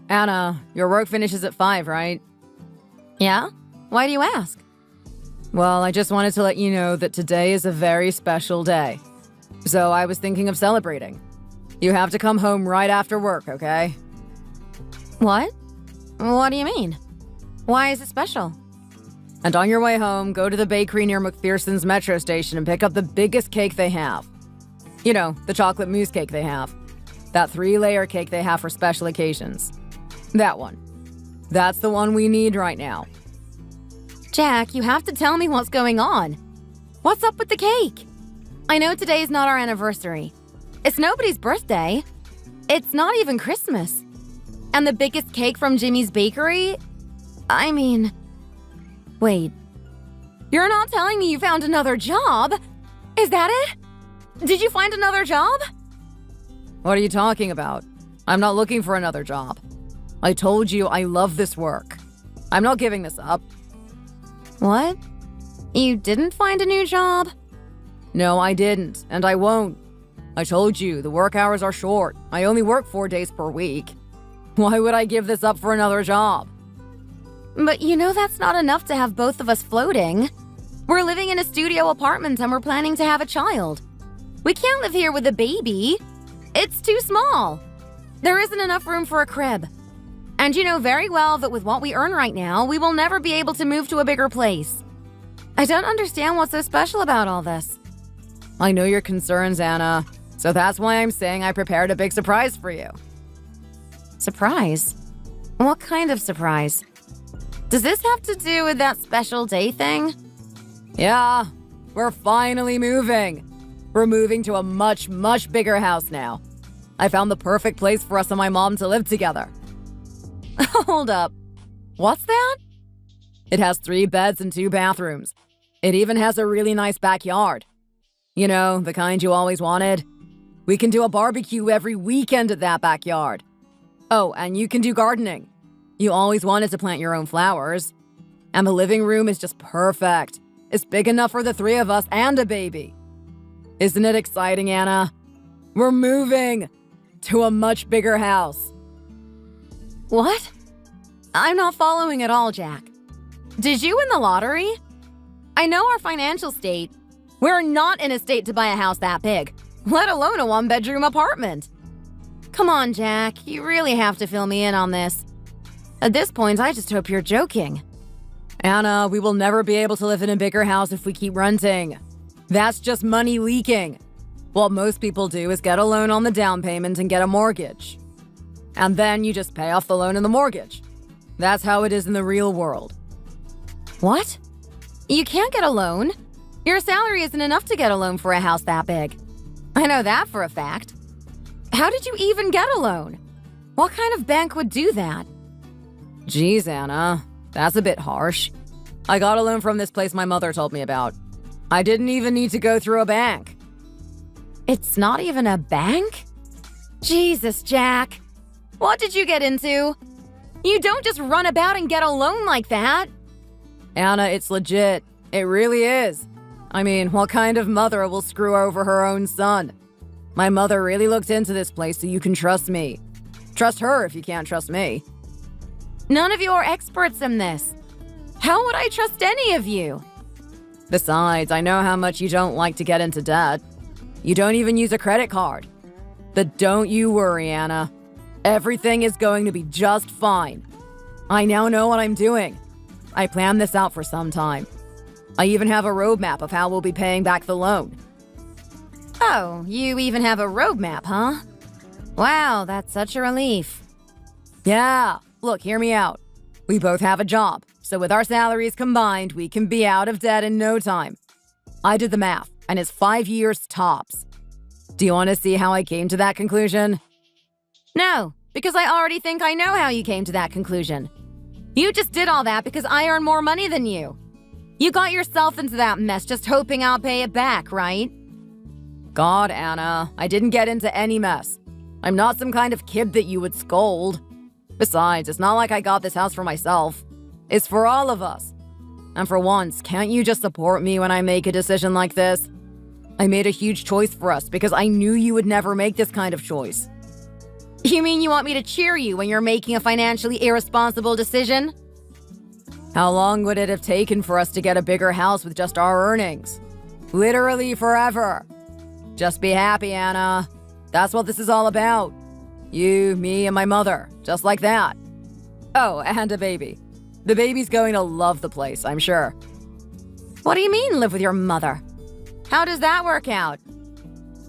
Anna, your work finishes at 5, right? Yeah? Why do you ask? Well, I just wanted to let you know that today is a very special day. So I was thinking of celebrating. You have to come home right after work, okay? What? What do you mean? Why is it special? And on your way home, go to the bakery near McPherson's metro station and pick up the biggest cake they have. You know, the chocolate mousse cake they have. That 3-layer cake they have for special occasions. That one. That's the one we need right now. Jack, you have to tell me what's going on. What's up with the cake? I know today is not our anniversary. It's nobody's birthday. It's not even Christmas. And the biggest cake from Jimmy's bakery? I mean... Wait. You're not telling me you found another job? Is that it? Did you find another job? What are you talking about? I'm not looking for another job. I told you I love this work. I'm not giving this up. What? You didn't find a new job? No, I didn't, and I won't. I told you, the work hours are short. I only work 4 days per week. Why would I give this up for another job? But you know that's not enough to have both of us floating. We're living in a studio apartment and we're planning to have a child. We can't live here with a baby. It's too small. There isn't enough room for a crib. And you know very well that with what we earn right now, we will never be able to move to a bigger place. I don't understand what's so special about all this. I know your concerns, Anna. So that's why I'm saying I prepared a big surprise for you. Surprise? What kind of surprise? Does this have to do with that special day thing? Yeah, we're finally moving. We're moving to a much, much bigger house now. I found the perfect place for us and my mom to live together. Hold up. What's that? It has 3 beds and 2 bathrooms. It even has a really nice backyard. You know, the kind you always wanted. We can do a barbecue every weekend at that backyard. Oh, and you can do gardening. You always wanted to plant your own flowers. And the living room is just perfect. It's big enough for the 3 of us and a baby. Isn't it exciting, Anna? We're moving to a much bigger house. What? I'm not following at all, Jack. Did you win the lottery? I know our financial state. We're not in a state to buy a house that big, let alone a 1-bedroom apartment. Come on, Jack. You really have to fill me in on this. At this point, I just hope you're joking. Anna, we will never be able to live in a bigger house if we keep renting. That's just money leaking. What most people do is get a loan on the down payment and get a mortgage. And then you just pay off the loan and the mortgage. That's how it is in the real world. What? You can't get a loan. Your salary isn't enough to get a loan for a house that big. I know that for a fact. How did you even get a loan? What kind of bank would do that? Geez, Anna, that's a bit harsh. I got a loan from this place my mother told me about. I didn't even need to go through a bank. It's not even a bank? Jesus, Jack. What did you get into? You don't just run about and get a loan like that. Anna, it's legit. It really is. I mean, what kind of mother will screw over her own son? My mother really looked into this place, so you can trust me. Trust her if you can't trust me. None of you are experts in this. How would I trust any of you? Besides, I know how much you don't like to get into debt. You don't even use a credit card. But don't you worry, Anna. Everything is going to be just fine. I now know what I'm doing. I planned this out for some time. I even have a roadmap of how we'll be paying back the loan. Oh, you even have a roadmap, huh? Wow, that's such a relief. Yeah, look, hear me out. We both have a job, so with our salaries combined, we can be out of debt in no time. I did the math, and it's 5 years tops. Do you want to see how I came to that conclusion? No, because I already think I know how you came to that conclusion. You just did all that because I earn more money than you. You got yourself into that mess just hoping I'll pay it back, right? God, Anna, I didn't get into any mess. I'm not some kind of kid that you would scold. Besides, it's not like I got this house for myself. It's for all of us. And for once, can't you just support me when I make a decision like this? I made a huge choice for us because I knew you would never make this kind of choice. You mean you want me to cheer you when you're making a financially irresponsible decision? How long would it have taken for us to get a bigger house with just our earnings? Literally forever. Just be happy, Anna. That's what this is all about. You, me, and my mother. Just like that. Oh, and a baby. The baby's going to love the place, I'm sure. What do you mean, live with your mother? How does that work out?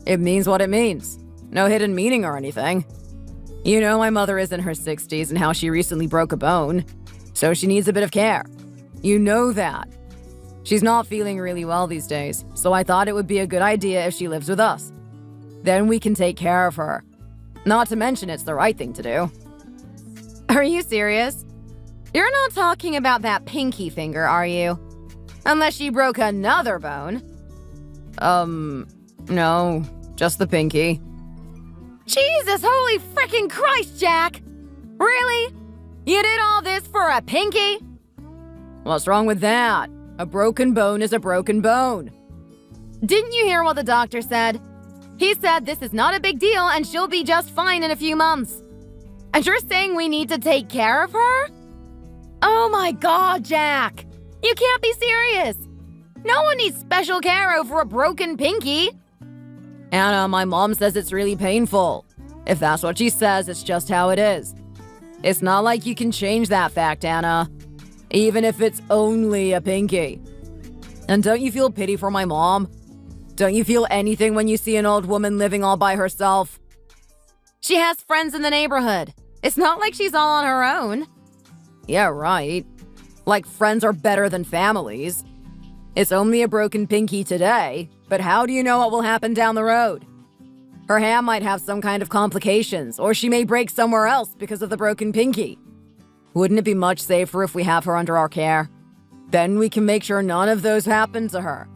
It means what it means. No hidden meaning or anything. You know my mother is in her 60s and how she recently broke a bone, so she needs a bit of care. You know that. She's not feeling really well these days, so I thought it would be a good idea if she lives with us. Then we can take care of her. Not to mention it's the right thing to do. Are you serious? You're not talking about that pinky finger, are you? Unless she broke another bone. No, just the pinky. Jesus, holy frickin' Christ, Jack! Really? You did all this for a pinky? What's wrong with that? A broken bone is a broken bone. Didn't you hear what the doctor said? He said this is not a big deal and she'll be just fine in a few months. And you're saying we need to take care of her? Oh my God, Jack! You can't be serious! No one needs special care over a broken pinky. Anna, my mom says it's really painful. If that's what she says, it's just how it is. It's not like you can change that fact, Anna. Even if it's only a pinky. And don't you feel pity for my mom? Don't you feel anything when you see an old woman living all by herself? She has friends in the neighborhood. It's not like she's all on her own. Yeah, right. Like friends are better than families. It's only a broken pinky today, but how do you know what will happen down the road? Her hand might have some kind of complications, or she may break somewhere else because of the broken pinky. Wouldn't it be much safer if we have her under our care? Then we can make sure none of those happen to her.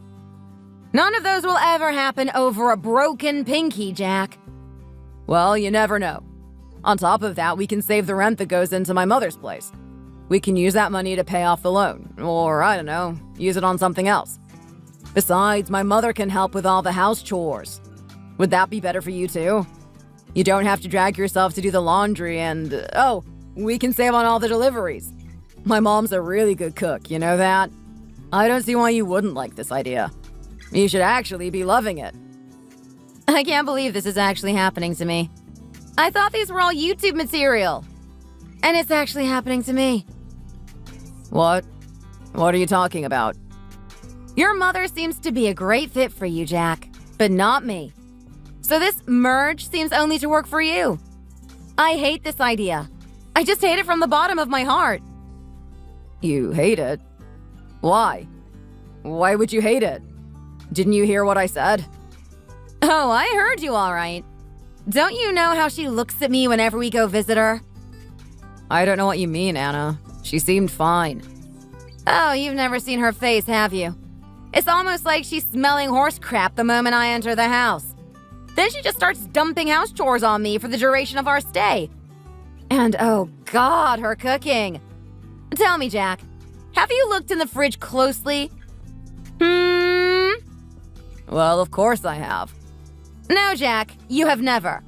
None of those will ever happen over a broken pinky, Jack. Well, you never know. On top of that, we can save the rent that goes into my mother's place. We can use that money to pay off the loan, or, I don't know, use it on something else. Besides, my mother can help with all the house chores. Would that be better for you too? You don't have to drag yourself to do the laundry and, we can save on all the deliveries. My mom's a really good cook, you know that? I don't see why you wouldn't like this idea. You should actually be loving it. I can't believe this is actually happening to me. I thought these were all YouTube material. And it's actually happening to me. What? What are you talking about? Your mother seems to be a great fit for you, Jack, but not me. So this merge seems only to work for you. I hate this idea. I just hate it from the bottom of my heart. You hate it? Why? Why would you hate it? Didn't you hear what I said? Oh, I heard you all right. Don't you know how she looks at me whenever we go visit her? I don't know what you mean, Anna. She seemed fine. Oh, you've never seen her face, have you? It's almost like she's smelling horse crap the moment I enter the house. Then she just starts dumping house chores on me for the duration of our stay. And oh God, her cooking. Tell me, Jack, have you looked in the fridge closely? Well, of course I have. No, Jack, you have never.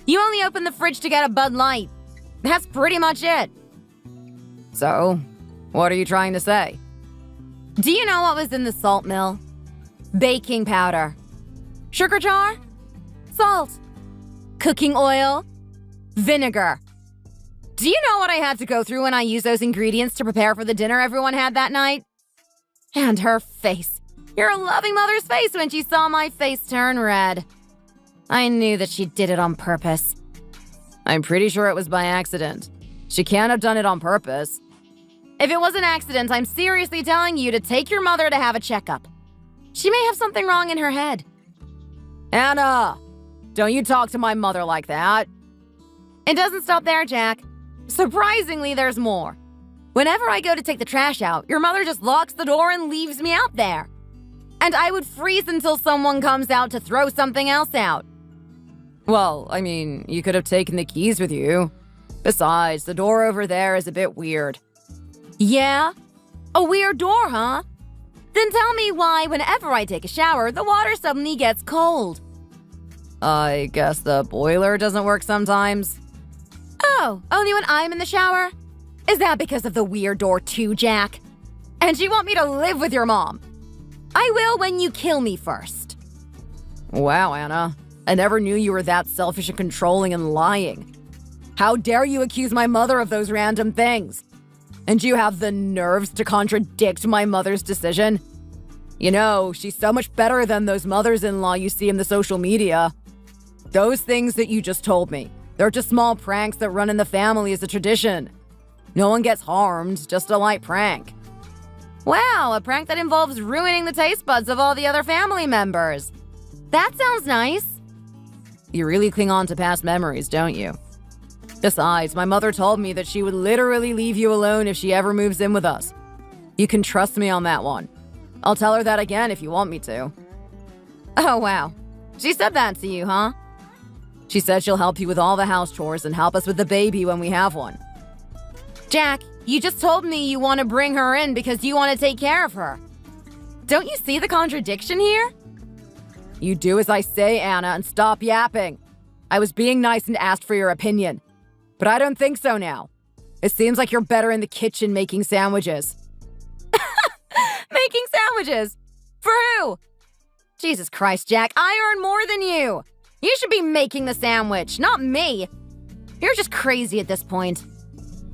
You only opened the fridge to get a Bud Light. That's pretty much it. So, what are you trying to say? Do you know what was in the salt mill? Baking powder. Sugar jar? Salt. Cooking oil? Vinegar. Do you know what I had to go through when I used those ingredients to prepare for the dinner everyone had that night? And her face. Your loving mother's face when she saw my face turn red. I knew that she did it on purpose. I'm pretty sure it was by accident. She can't have done it on purpose. If it was an accident, I'm seriously telling you to take your mother to have a checkup. She may have something wrong in her head. Anna! Don't you talk to my mother like that. It doesn't stop there, Jack. Surprisingly, there's more. Whenever I go to take the trash out, your mother just locks the door and leaves me out there. And I would freeze until someone comes out to throw something else out. Well, I mean, you could have taken the keys with you. Besides, the door over there is a bit weird. Yeah? A weird door, huh? Then tell me why whenever I take a shower, the water suddenly gets cold. I guess the boiler doesn't work sometimes. Oh, only when I'm in the shower? Is that because of the weird door too, Jack? And you want me to live with your mom? I will when you kill me first. Wow, Anna. I never knew you were that selfish and controlling and lying. How dare you accuse my mother of those random things? And you have the nerves to contradict my mother's decision? You know, she's so much better than those mothers-in-law you see in the social media. Those things that you just told me, they're just small pranks that run in the family as a tradition. No one gets harmed, just a light prank. Wow, a prank that involves ruining the taste buds of all the other family members. That sounds nice. You really cling on to past memories, don't you? Besides, my mother told me that she would literally leave you alone if she ever moves in with us. You can trust me on that one. I'll tell her that again if you want me to. Oh, wow. She said that to you, huh? She said she'll help you with all the house chores and help us with the baby when we have one. Jack, you just told me you want to bring her in because you want to take care of her. Don't you see the contradiction here? You do as I say, Anna, and stop yapping. I was being nice and asked for your opinion. But I don't think so now. It seems like you're better in the kitchen making sandwiches. Making sandwiches? For who? Jesus Christ, Jack, I earn more than you. You should be making the sandwich, not me. You're just crazy at this point.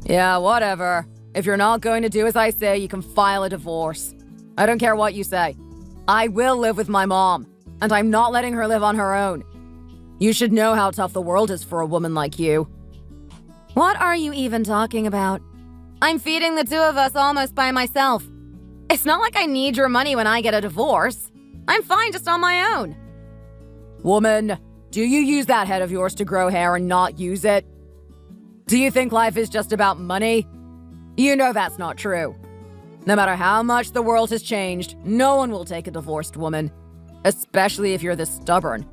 Yeah, whatever. If you're not going to do as I say, you can file a divorce. I don't care what you say. I will live with my mom, and I'm not letting her live on her own. You should know how tough the world is for a woman like you. What are you even talking about? I'm feeding the two of us almost by myself. It's not like I need your money when I get a divorce. I'm fine just on my own. Woman, do you use that head of yours to grow hair and not use it? Do you think life is just about money? You know that's not true. No matter how much the world has changed, no one will take a divorced woman, especially if you're this stubborn.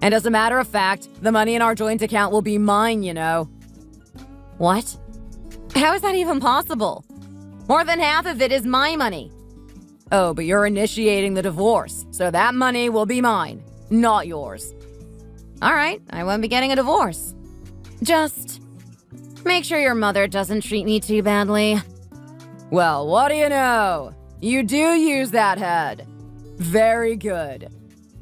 And as a matter of fact, the money in our joint account will be mine, you know. What? How is that even possible? More than half of it is my money. Oh, but you're initiating the divorce, so that money will be mine, not yours. All right, I won't be getting a divorce. Just make sure your mother doesn't treat me too badly. Well, what do you know? You do use that head. Very good.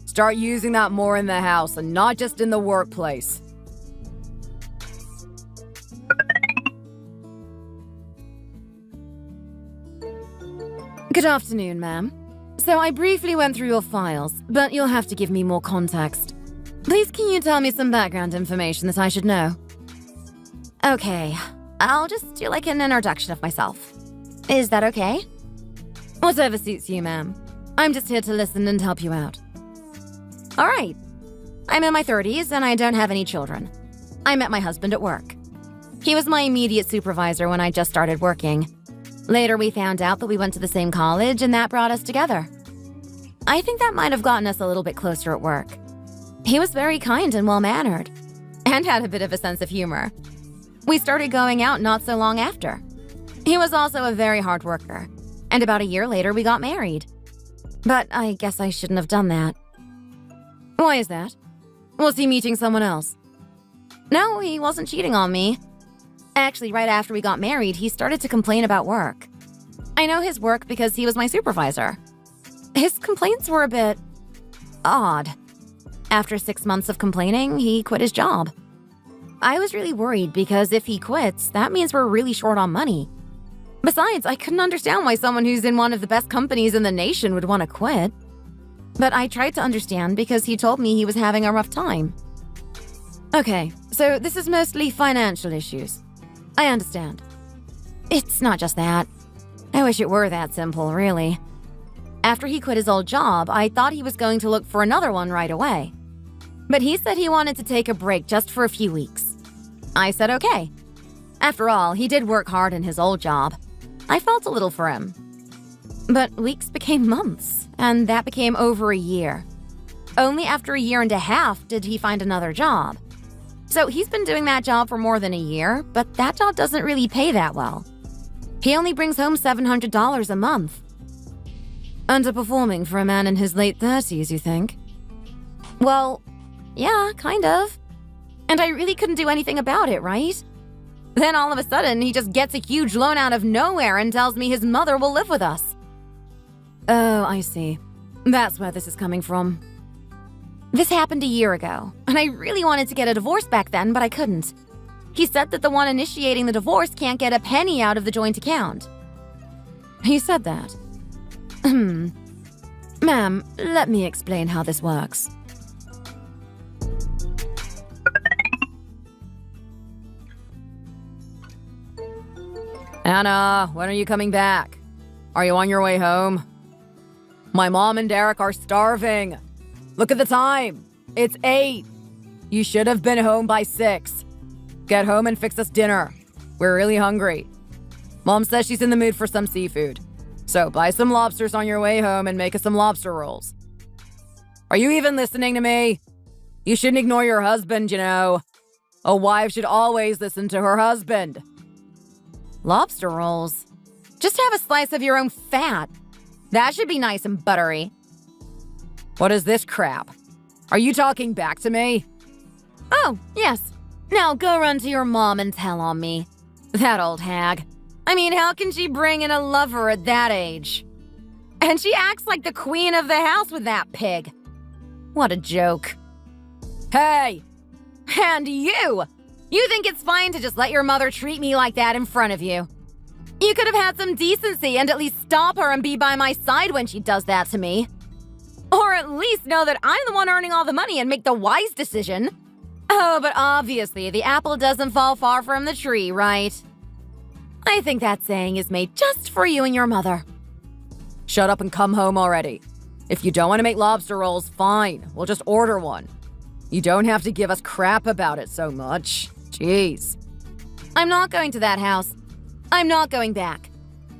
Start using that more in the house and not just in the workplace. Good afternoon, ma'am. So I briefly went through your files, but you'll have to give me more context. Please, can you tell me some background information that I should know? Okay, I'll just do like an introduction of myself. Is that okay? Whatever suits you, ma'am. I'm just here to listen and help you out. All right. I'm in my 30s and I don't have any children. I met my husband at work. He was my immediate supervisor when I just started working. Later, we found out that we went to the same college, and that brought us together. I think that might have gotten us a little bit closer at work. He was very kind and well-mannered, and had a bit of a sense of humor. We started going out not so long after. He was also a very hard worker, and about a year later, we got married. But I guess I shouldn't have done that. Why is that? Was he meeting someone else? No, he wasn't cheating on me. Actually, right after we got married, he started to complain about work. I know his work because he was my supervisor. His complaints were a bit odd. After 6 months of complaining, he quit his job. I was really worried because if he quits, that means we're really short on money. Besides, I couldn't understand why someone who's in one of the best companies in the nation would want to quit. But I tried to understand because he told me he was having a rough time. Okay, so this is mostly financial issues. I understand. It's not just that. I wish it were that simple, really. After he quit his old job, I thought he was going to look for another one right away. But he said he wanted to take a break just for a few weeks. I said okay. After all, he did work hard in his old job. I felt a little for him. But weeks became months, and that became over a year. Only after a year and a half did he find another job. So he's been doing that job for more than a year, but that job doesn't really pay that well. He only brings home $700 a month. Underperforming for a man in his late 30s, you think? Well, yeah, kind of. And I really couldn't do anything about it, right? Then all of a sudden, he just gets a huge loan out of nowhere and tells me his mother will live with us. Oh, I see. That's where this is coming from. This happened a year ago, and I really wanted to get a divorce back then, but I couldn't. He said that the one initiating the divorce can't get a penny out of the joint account. He said that. Ma'am, let me explain how this works. Anna, when are you coming back? Are you on your way home? My mom and Derek are starving. Look at the time. It's 8. You should have been home by 6. Get home and fix us dinner. We're really hungry. Mom says she's in the mood for some seafood. So buy some lobsters on your way home and make us some lobster rolls. Are you even listening to me? You shouldn't ignore your husband, you know. A wife should always listen to her husband. Lobster rolls? Just have a slice of your own fat. That should be nice and buttery. What is this crap? Are you talking back to me? Oh, yes. Now go run to your mom and tell on me. That old hag. I mean, how can she bring in a lover at that age? And she acts like the queen of the house with that pig. What a joke. Hey! And you! You think it's fine to just let your mother treat me like that in front of you? You could have had some decency and at least stop her and be by my side when she does that to me. Or at least know that I'm the one earning all the money and make the wise decision. Oh, but obviously the apple doesn't fall far from the tree, right? I think that saying is made just for you and your mother. Shut up and come home already. If you don't want to make lobster rolls, fine. We'll just order one. You don't have to give us crap about it so much. Jeez. I'm not going to that house. I'm not going back.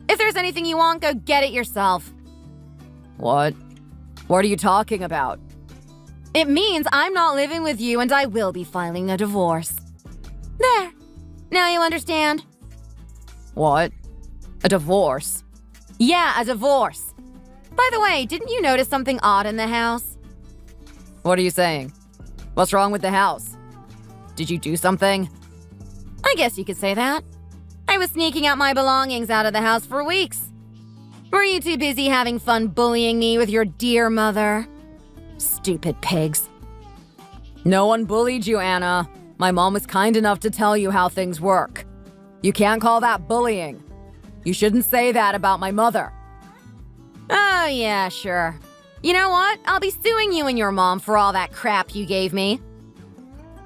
If there's anything you want, go get it yourself. What? What are you talking about? It means I'm not living with you and I will be filing a divorce. There. Now you understand? What? A divorce? Yeah, a divorce. By the way, didn't you notice something odd in the house? What are you saying? What's wrong with the house? Did you do something? I guess you could say that. I was sneaking out my belongings out of the house for weeks. Were you too busy having fun bullying me with your dear mother? Stupid pigs. No one bullied you, Anna. My mom was kind enough to tell you how things work. You can't call that bullying. You shouldn't say that about my mother. Oh, yeah, sure. You know what? I'll be suing you and your mom for all that crap you gave me.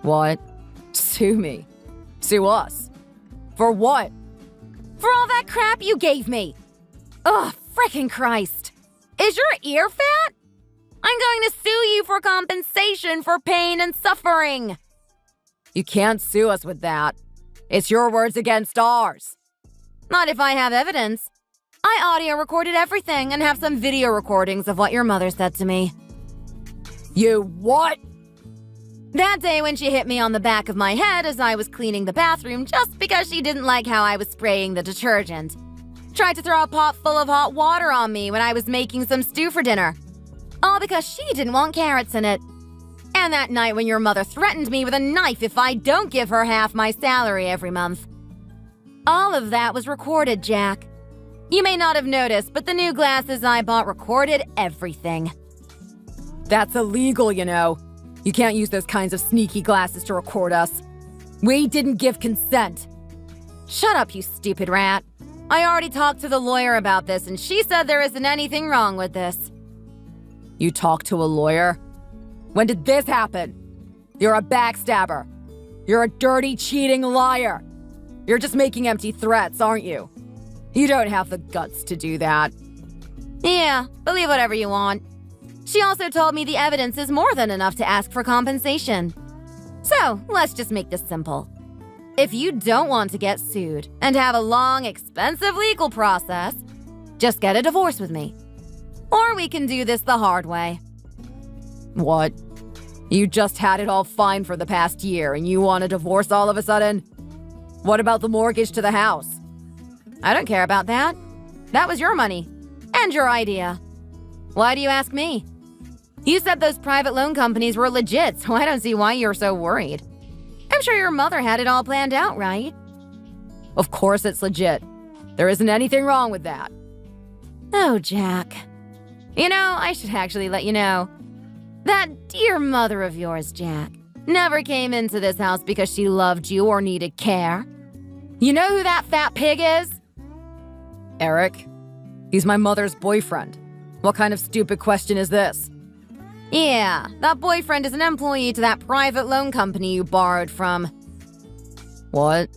What? Sue me? Sue us? For what? For all that crap you gave me. Ugh, frickin' Christ. Is your ear fat? I'm going to sue you for compensation for pain and suffering. You can't sue us with that. It's your words against ours. Not if I have evidence. I audio recorded everything and have some video recordings of what your mother said to me. You what? That day when she hit me on the back of my head as I was cleaning the bathroom just because she didn't like how I was spraying the detergent. Tried to throw a pot full of hot water on me when I was making some stew for dinner. All because she didn't want carrots in it. And that night when your mother threatened me with a knife if I don't give her half my salary every month. All of that was recorded, Jack. You may not have noticed, but the new glasses I bought recorded everything. That's illegal, you know. You can't use those kinds of sneaky glasses to record us. We didn't give consent. Shut up, you stupid rat. I already talked to the lawyer about this, and she said there isn't anything wrong with this. You talked to a lawyer? When did this happen? You're a backstabber. You're a dirty, cheating liar. You're just making empty threats, aren't you? You don't have the guts to do that. Yeah, believe whatever you want. She also told me the evidence is more than enough to ask for compensation. So, let's just make this simple. If you don't want to get sued and have a long, expensive legal process, just get a divorce with me. Or we can do this the hard way. What? You just had it all fine for the past year and you want a divorce all of a sudden? What about the mortgage to the house? I don't care about that. That was your money. And your idea. Why do you ask me? You said those private loan companies were legit, so I don't see why you're so worried. I'm sure your mother had it all planned out, right? Of course it's legit. There isn't anything wrong with that. Oh, Jack. You know, I should actually let you know. That dear mother of yours, Jack, never came into this house because she loved you or needed care. You know who that fat pig is? Eric? He's my mother's boyfriend. What kind of stupid question is this? Yeah, that boyfriend is an employee to that private loan company you borrowed from. What?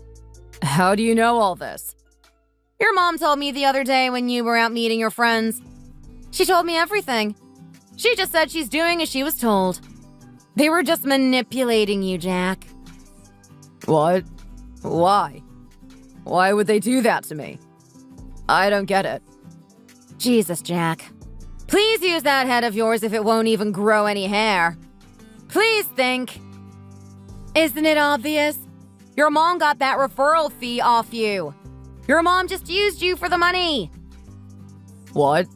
How do you know all this? Your mom told me the other day when you were out meeting your friends. She told me everything. She just said she's doing as she was told. They were just manipulating you, Jack. What? Why? Why would they do that to me? I don't get it. Jesus, Jack. Please use that head of yours if it won't even grow any hair. Please think. Isn't it obvious? Your mom got that referral fee off you. Your mom just used you for the money. What?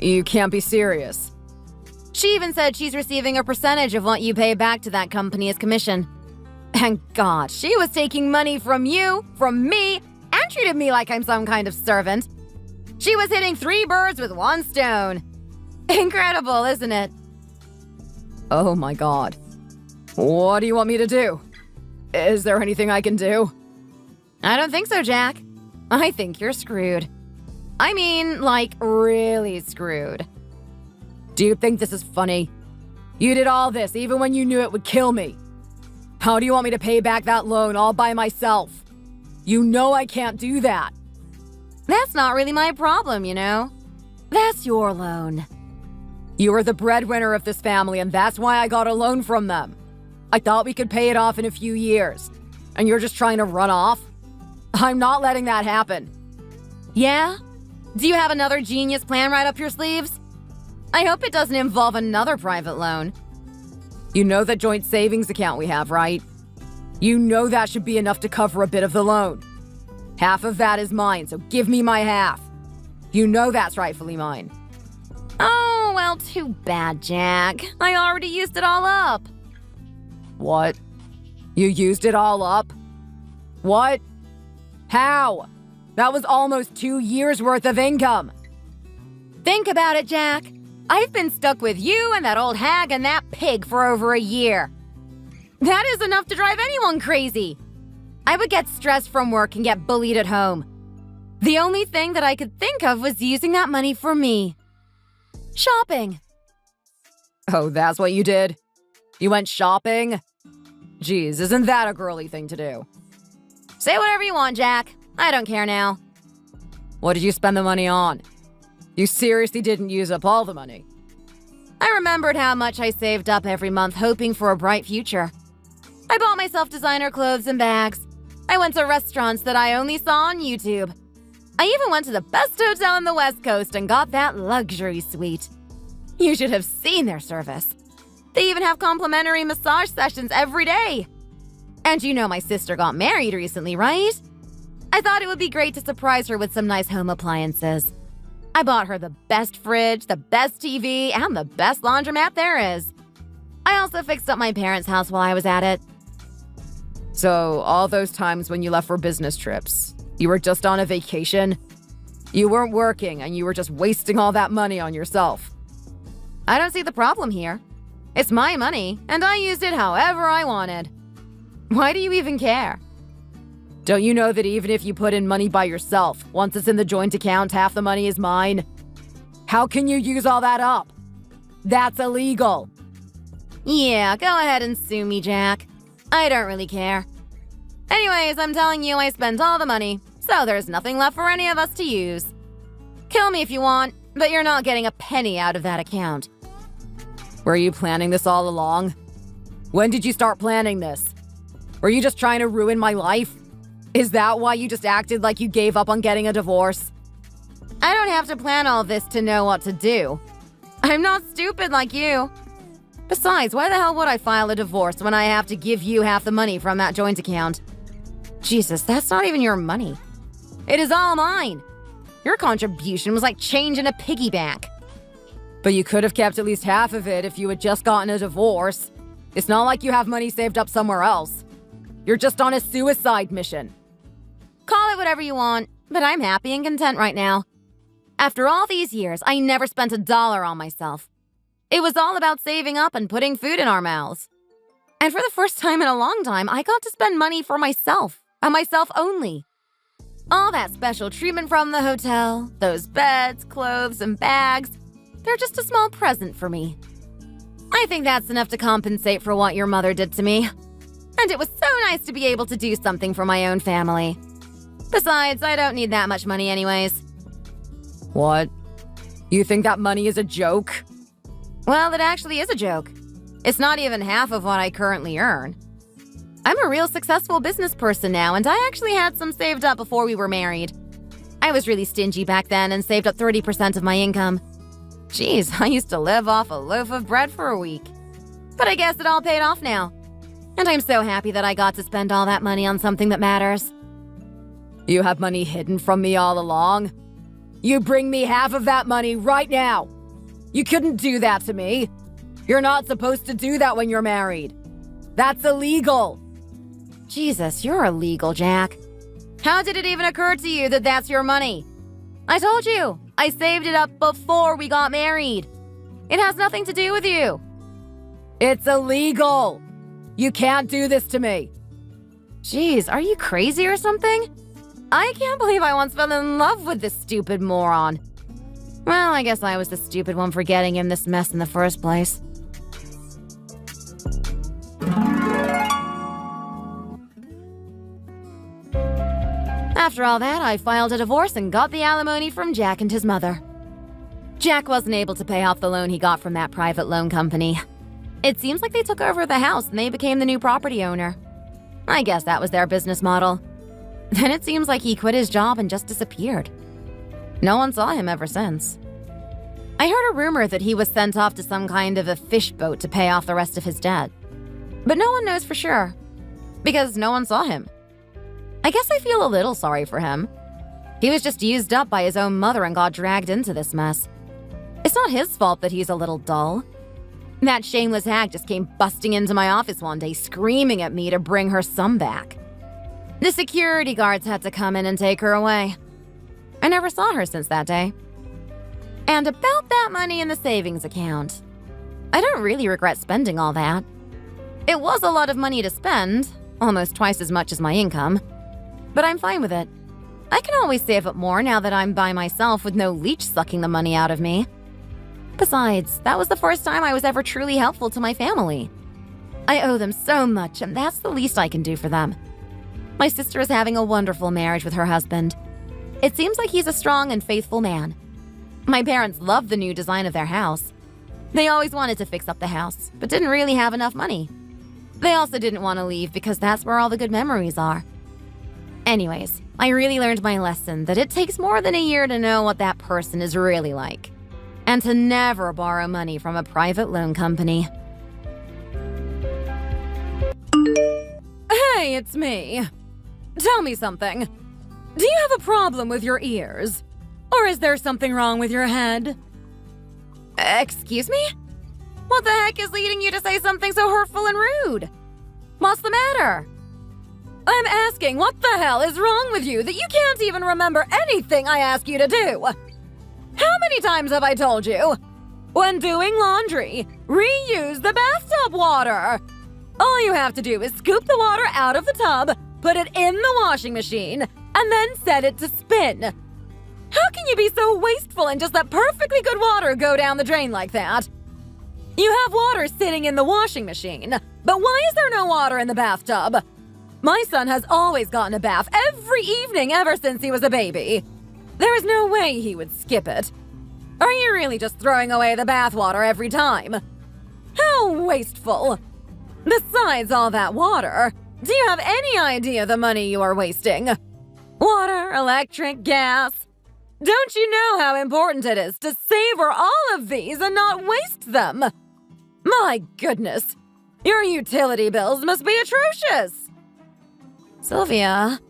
You can't be serious. She even said she's receiving a percentage of what you pay back to that company as commission. And God, she was taking money from you, from me, and treated me like I'm some kind of servant. She was hitting 3 birds with 1 stone. Incredible, isn't it? Oh my God. What do you want me to do? Is there anything I can do? I don't think so, Jack. I think you're screwed. I mean, like, really screwed. Do you think this is funny? You did all this even when you knew it would kill me. How do you want me to pay back that loan all by myself? You know I can't do that. That's not really my problem, you know? That's your loan. You are the breadwinner of this family, and that's why I got a loan from them. I thought we could pay it off in a few years. And you're just trying to run off? I'm not letting that happen. Yeah? Do you have another genius plan right up your sleeves? I hope it doesn't involve another private loan. You know that joint savings account we have, right? You know that should be enough to cover a bit of the loan. Half of that is mine, so give me my half. You know that's rightfully mine. Oh, well, too bad, Jack. I already used it all up. What? You used it all up? What? How? That was almost 2 years' worth of income. Think about it, Jack. I've been stuck with you and that old hag and that pig for over a year. That is enough to drive anyone crazy. I would get stressed from work and get bullied at home. The only thing that I could think of was using that money for me. Shopping. Oh, that's what you did? You went shopping? Geez, isn't that a girly thing to do? Say whatever you want, Jack. I don't care now. What did you spend the money on? You seriously didn't use up all the money. I remembered how much I saved up every month hoping for a bright future. I bought myself designer clothes and bags. I went to restaurants that I only saw on YouTube. I even went to the best hotel on the West Coast and got that luxury suite. You should have seen their service. They even have complimentary massage sessions every day. And you know my sister got married recently, right? I thought it would be great to surprise her with some nice home appliances. I bought her the best fridge, the best TV, and the best laundromat there is. I also fixed up my parents' house while I was at it. So, all those times when you left for business trips, you were just on a vacation? You weren't working and you were just wasting all that money on yourself. I don't see the problem here. It's my money, and I used it however I wanted. Why do you even care? Don't you know that even if you put in money by yourself, once it's in the joint account, half the money is mine? How can you use all that up? That's illegal. Yeah, go ahead and sue me, Jack. I don't really care. Anyways, I'm telling you I spent all the money, so there's nothing left for any of us to use. Kill me if you want, but you're not getting a penny out of that account. Were you planning this all along? When did you start planning this? Were you just trying to ruin my life? Is that why you just acted like you gave up on getting a divorce? I don't have to plan all this to know what to do. I'm not stupid like you. Besides, why the hell would I file a divorce when I have to give you half the money from that joint account? Jesus, that's not even your money. It is all mine. Your contribution was like change in a piggy bank. But you could have kept at least half of it if you had just gotten a divorce. It's not like you have money saved up somewhere else. You're just on a suicide mission. Call it whatever you want, but I'm happy and content right now. After all these years, I never spent $1 on myself. It was all about saving up and putting food in our mouths. And for the first time in a long time, I got to spend money for myself, and myself only. All that special treatment from the hotel, those beds, clothes, and bags, they're just a small present for me. I think that's enough to compensate for what your mother did to me. And it was so nice to be able to do something for my own family. Besides, I don't need that much money anyways. What? You think that money is a joke? Well, it actually is a joke. It's not even half of what I currently earn. I'm a real successful business person now, and I actually had some saved up before we were married. I was really stingy back then and saved up 30% of my income. Jeez, I used to live off a loaf of bread for a week. But I guess it all paid off now. And I'm so happy that I got to spend all that money on something that matters. You have money hidden from me all along? You bring me half of that money right now! You couldn't do that to me! You're not supposed to do that when you're married! That's illegal! Jesus, you're illegal, Jack. How did it even occur to you that that's your money? I told you, I saved it up before we got married. It has nothing to do with you. It's illegal! You can't do this to me! Jeez, are you crazy or something? I can't believe I once fell in love with this stupid moron. Well, I guess I was the stupid one for getting him this mess in the first place. After all that, I filed a divorce and got the alimony from Jack and his mother. Jack wasn't able to pay off the loan he got from that private loan company. It seems like they took over the house and they became the new property owner. I guess that was their business model. Then it seems like he quit his job and just disappeared. No one saw him ever since. I heard a rumor that he was sent off to some kind of a fish boat to pay off the rest of his debt. But no one knows for sure, because no one saw him. I guess I feel a little sorry for him. He was just used up by his own mother and got dragged into this mess. It's not his fault that he's a little dull. That shameless hag just came busting into my office one day screaming at me to bring her son back. The security guards had to come in and take her away. I never saw her since that day. And about that money in the savings account, I don't really regret spending all that. It was a lot of money to spend, almost twice as much as my income, but I'm fine with it. I can always save up more now that I'm by myself with no leech sucking the money out of me. Besides, that was the first time I was ever truly helpful to my family. I owe them so much, and that's the least I can do for them. My sister is having a wonderful marriage with her husband. It seems like he's a strong and faithful man. My parents love the new design of their house. They always wanted to fix up the house, but didn't really have enough money. They also didn't want to leave because that's where all the good memories are. Anyways, I really learned my lesson that it takes more than a year to know what that person is really like, and to never borrow money from a private loan company. Hey, it's me. Tell me something. Do you have a problem with your ears? Or is there something wrong with your head? Excuse me? What the heck is leading you to say something so hurtful and rude? What's the matter? I'm asking what the hell is wrong with you that you can't even remember anything I ask you to do? How many times have I told you? When doing laundry, reuse the bathtub water. All you have to do is scoop the water out of the tub, put it in the washing machine, and then set it to spin. How can you be so wasteful and just let perfectly good water go down the drain like that? You have water sitting in the washing machine, but why is there no water in the bathtub? My son has always gotten a bath every evening ever since he was a baby. There is no way he would skip it. Are you really just throwing away the bathwater every time? How wasteful! Besides all that water, do you have any idea the money you are wasting? Water, electric, gas. Don't you know how important it is to savor all of these and not waste them? My goodness, your utility bills must be atrocious. Sylvia,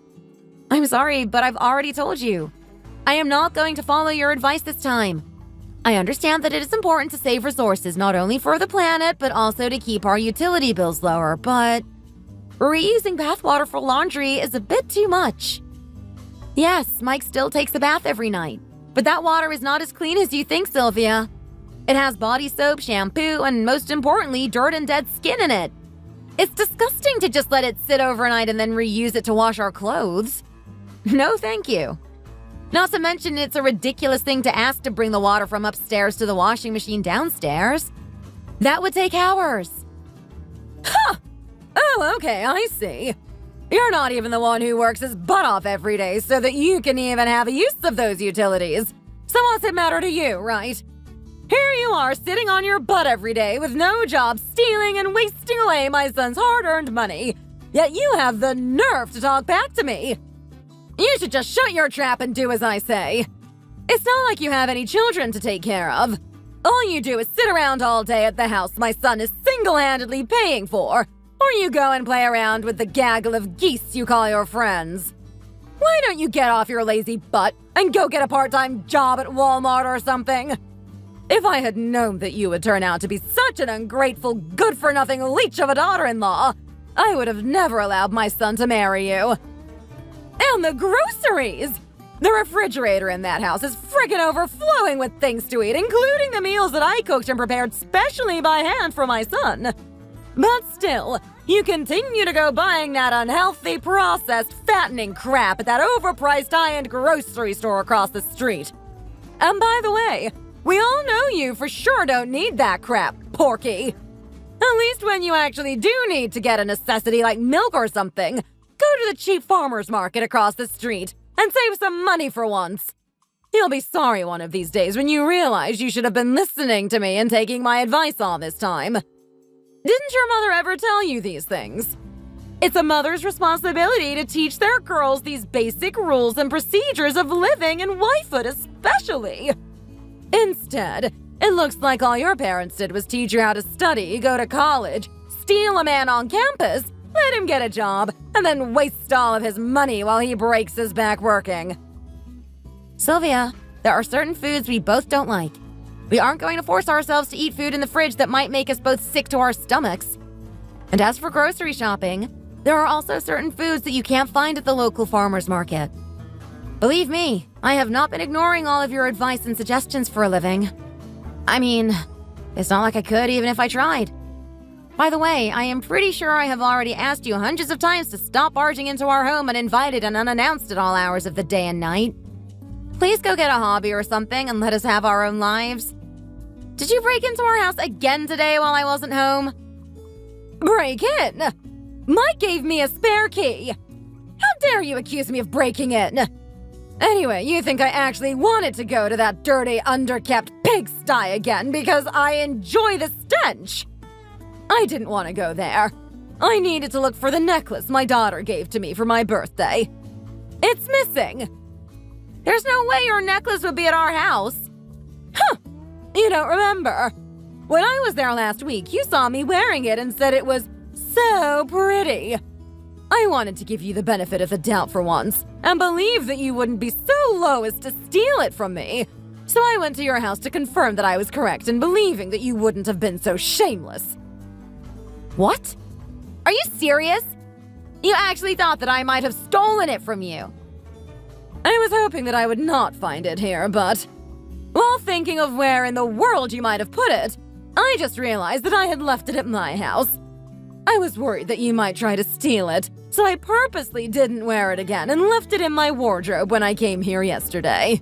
I'm sorry, but I've already told you. I am not going to follow your advice this time. I understand that it is important to save resources not only for the planet, but also to keep our utility bills lower, but reusing bathwater for laundry is a bit too much. Yes, Mike still takes a bath every night. But that water is not as clean as you think, Sylvia. It has body soap, shampoo, and most importantly, dirt and dead skin in it. It's disgusting to just let it sit overnight and then reuse it to wash our clothes. No, thank you. Not to mention, it's a ridiculous thing to ask to bring the water from upstairs to the washing machine downstairs. That would take hours. Huh! Oh, okay, I see. You're not even the one who works his butt off every day so that you can even have use of those utilities. So what's it matter to you, right? Here you are sitting on your butt every day with no job, stealing and wasting away my son's hard-earned money. Yet you have the nerve to talk back to me. You should just shut your trap and do as I say. It's not like you have any children to take care of. All you do is sit around all day at the house my son is single-handedly paying for, or you go and play around with the gaggle of geese you call your friends. Why don't you get off your lazy butt and go get a part-time job at Walmart or something? If I had known that you would turn out to be such an ungrateful, good-for-nothing leech of a daughter-in-law, I would have never allowed my son to marry you. And the groceries! The refrigerator in that house is friggin' overflowing with things to eat, including the meals that I cooked and prepared specially by hand for my son. But still, you continue to go buying that unhealthy, processed, fattening crap at that overpriced high-end grocery store across the street. And by the way, we all know you for sure don't need that crap, Porky. At least when you actually do need to get a necessity like milk or something, go to the cheap farmer's market across the street and save some money for once. You'll be sorry one of these days when you realize you should have been listening to me and taking my advice all this time. Didn't your mother ever tell you these things? It's a mother's responsibility to teach their girls these basic rules and procedures of living and wifehood especially. Instead, it looks like all your parents did was teach you how to study, go to college, steal a man on campus, let him get a job, and then waste all of his money while he breaks his back working. Sylvia, there are certain foods we both don't like. We aren't going to force ourselves to eat food in the fridge that might make us both sick to our stomachs. And as for grocery shopping, there are also certain foods that you can't find at the local farmer's market. Believe me, I have not been ignoring all of your advice and suggestions for a living. I mean, it's not like I could even if I tried. By the way, I am pretty sure I have already asked you hundreds of times to stop barging into our home uninvited and unannounced at all hours of the day and night. Please go get a hobby or something and let us have our own lives. Did you break into our house again today while I wasn't home? Break in? Mike gave me a spare key. How dare you accuse me of breaking in? Anyway, you think I actually wanted to go to that dirty, underkept pigsty again because I enjoy the stench? I didn't want to go there. I needed to look for the necklace my daughter gave to me for my birthday. It's missing. There's no way your necklace would be at our house. Huh! You don't remember? When I was there last week, you saw me wearing it and said it was so pretty. I wanted to give you the benefit of the doubt for once, and believe that you wouldn't be so low as to steal it from me. So I went to your house to confirm that I was correct in believing that you wouldn't have been so shameless. What? Are you serious? You actually thought that I might have stolen it from you? I was hoping that I would not find it here, but while thinking of where in the world you might have put it, I just realized that I had left it at my house. I was worried that you might try to steal it, so I purposely didn't wear it again and left it in my wardrobe when I came here yesterday.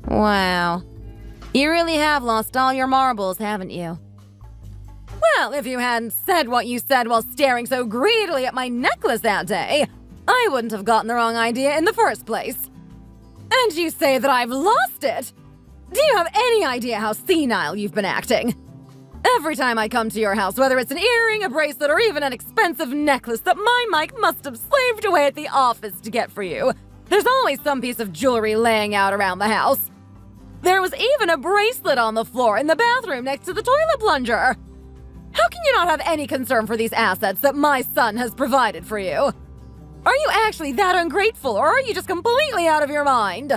Wow. You really have lost all your marbles, haven't you? Well, if you hadn't said what you said while staring so greedily at my necklace that day, I wouldn't have gotten the wrong idea in the first place. And you say that I've lost it? Do you have any idea how senile you've been acting? Every time I come to your house, whether it's an earring, a bracelet, or even an expensive necklace that my Mike must have slaved away at the office to get for you, there's always some piece of jewelry laying out around the house. There was even a bracelet on the floor in the bathroom next to the toilet plunger. How can you not have any concern for these assets that my son has provided for you? Are you actually that ungrateful, or are you just completely out of your mind?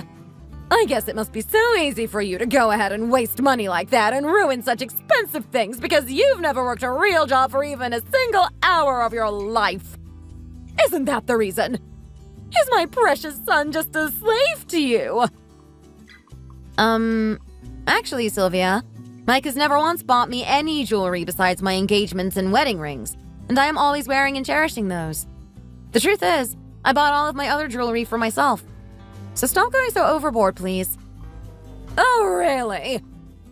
I guess it must be so easy for you to go ahead and waste money like that and ruin such expensive things because you've never worked a real job for even a single hour of your life. Isn't that the reason? Is my precious son just a slave to you? Actually, Sylvia, Mike has never once bought me any jewelry besides my engagements and wedding rings, and I am always wearing and cherishing those. The truth is, I bought all of my other jewelry for myself. So stop going so overboard, please. Oh, really?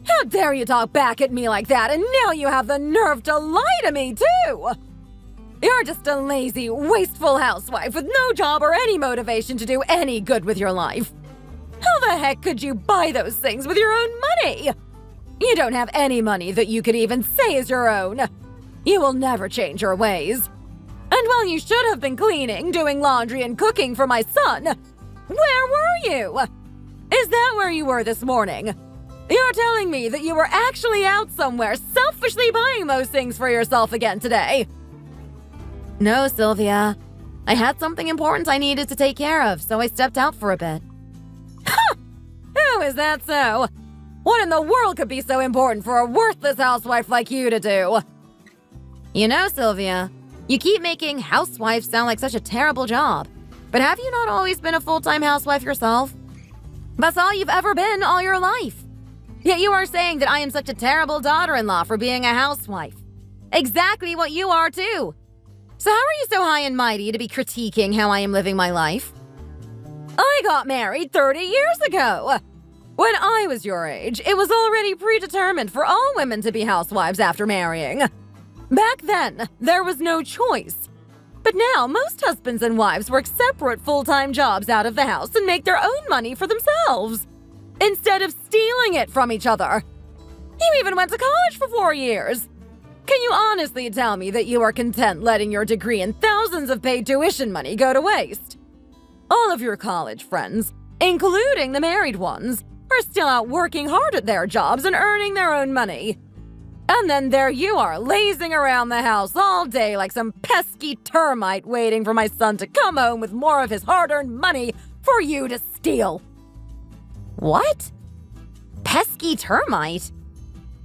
How dare you talk back at me like that, and now you have the nerve to lie to me, too! You're just a lazy, wasteful housewife with no job or any motivation to do any good with your life. How the heck could you buy those things with your own money? You don't have any money that you could even say is your own. You will never change your ways. And while you should have been cleaning, doing laundry, and cooking for my son, where were you? Is that where you were this morning? You're telling me that you were actually out somewhere selfishly buying those things for yourself again today? No, Sylvia. I had something important I needed to take care of, so I stepped out for a bit. How is that so? What in the world could be so important for a worthless housewife like you to do? You know, Sylvia, you keep making housewife sound like such a terrible job. But have you not always been a full-time housewife yourself? That's all you've ever been all your life. Yet you are saying that I am such a terrible daughter-in-law for being a housewife. Exactly what you are, too. So how are you so high and mighty to be critiquing how I am living my life? I got married 30 years ago. When I was your age, it was already predetermined for all women to be housewives after marrying. Back then, there was no choice. But now, most husbands and wives work separate full-time jobs out of the house and make their own money for themselves, instead of stealing it from each other. You even went to college for 4 years. Can you honestly tell me that you are content letting your degree and thousands of paid tuition money go to waste? All of your college friends, including the married ones, are still out working hard at their jobs and earning their own money. And then there you are, lazing around the house all day like some pesky termite waiting for my son to come home with more of his hard-earned money for you to steal. What? Pesky termite?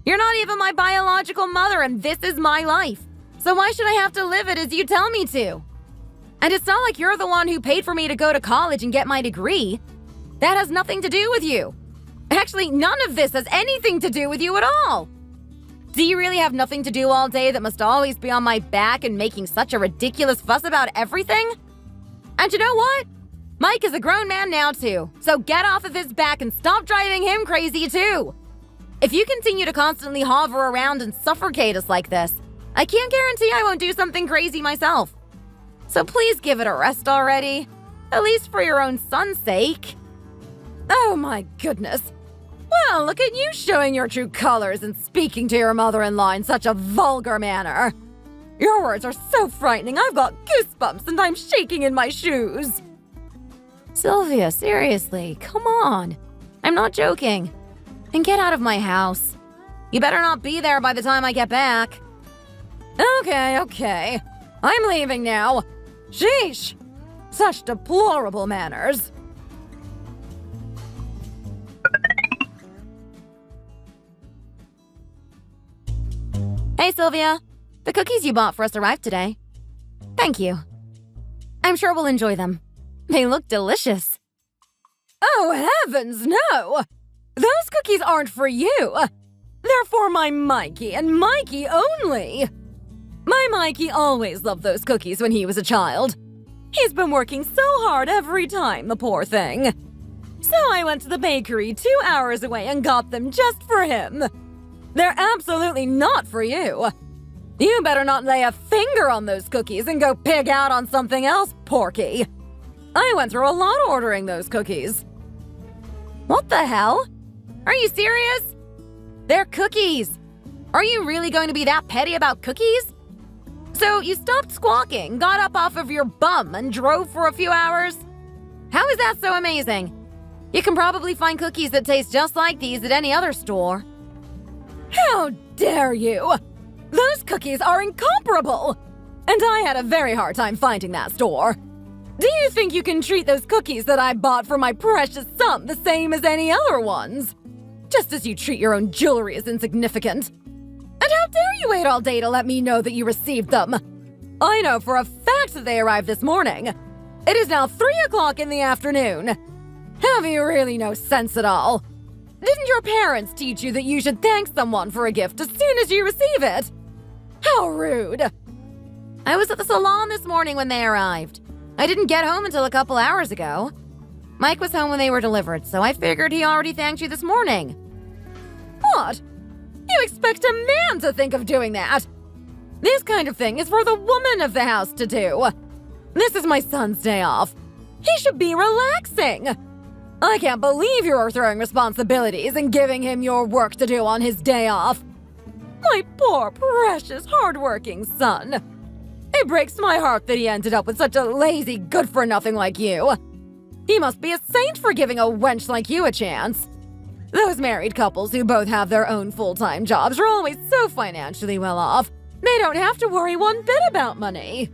You're not even my biological mother, and this is my life. So why should I have to live it as you tell me to? And it's not like you're the one who paid for me to go to college and get my degree. That has nothing to do with you. Actually, none of this has anything to do with you at all. Do you really have nothing to do all day that must always be on my back and making such a ridiculous fuss about everything? And you know what? Mike is a grown man now too, so get off of his back and stop driving him crazy too. If you continue to constantly hover around and suffocate us like this, I can't guarantee I won't do something crazy myself. So please give it a rest already, at least for your own son's sake. Oh my goodness. Well, look at you showing your true colors and speaking to your mother-in-law in such a vulgar manner. Your words are so frightening, I've got goosebumps and I'm shaking in my shoes. Sylvia, seriously, come on. I'm not joking. And get out of my house. You better not be there by the time I get back. Okay. I'm leaving now. Sheesh. Such deplorable manners. Hey, Sylvia. The cookies you bought for us arrived today. Thank you. I'm sure we'll enjoy them. They look delicious. Oh, heavens, no! Those cookies aren't for you. They're for my Mikey, and Mikey only. My Mikey always loved those cookies when he was a child. He's been working so hard every time, the poor thing. So I went to the bakery 2 hours away and got them just for him. They're absolutely not for you. You better not lay a finger on those cookies and go pig out on something else, Porky. I went through a lot ordering those cookies. What the hell? Are you serious? They're cookies. Are you really going to be that petty about cookies? So you stopped squawking, got up off of your bum, and drove for a few hours? How is that so amazing? You can probably find cookies that taste just like these at any other store. How dare you! Those cookies are incomparable! And I had a very hard time finding that store. Do you think you can treat those cookies that I bought for my precious son the same as any other ones? Just as you treat your own jewelry as insignificant. And how dare you wait all day to let me know that you received them? I know for a fact that they arrived this morning. It is now 3 o'clock in the afternoon. Have you really no sense at all? Didn't your parents teach you that you should thank someone for a gift as soon as you receive it? How rude. I was at the salon this morning when they arrived. I didn't get home until a couple hours ago. Mike was home when they were delivered, so I figured he already thanked you this morning. What? You expect a man to think of doing that? This kind of thing is for the woman of the house to do. This is my son's day off. He should be relaxing. I can't believe you're throwing responsibilities and giving him your work to do on his day off. My poor, precious, hardworking son. It breaks my heart that he ended up with such a lazy, good-for-nothing like you. He must be a saint for giving a wench like you a chance. Those married couples who both have their own full-time jobs are always so financially well off. They don't have to worry one bit about money.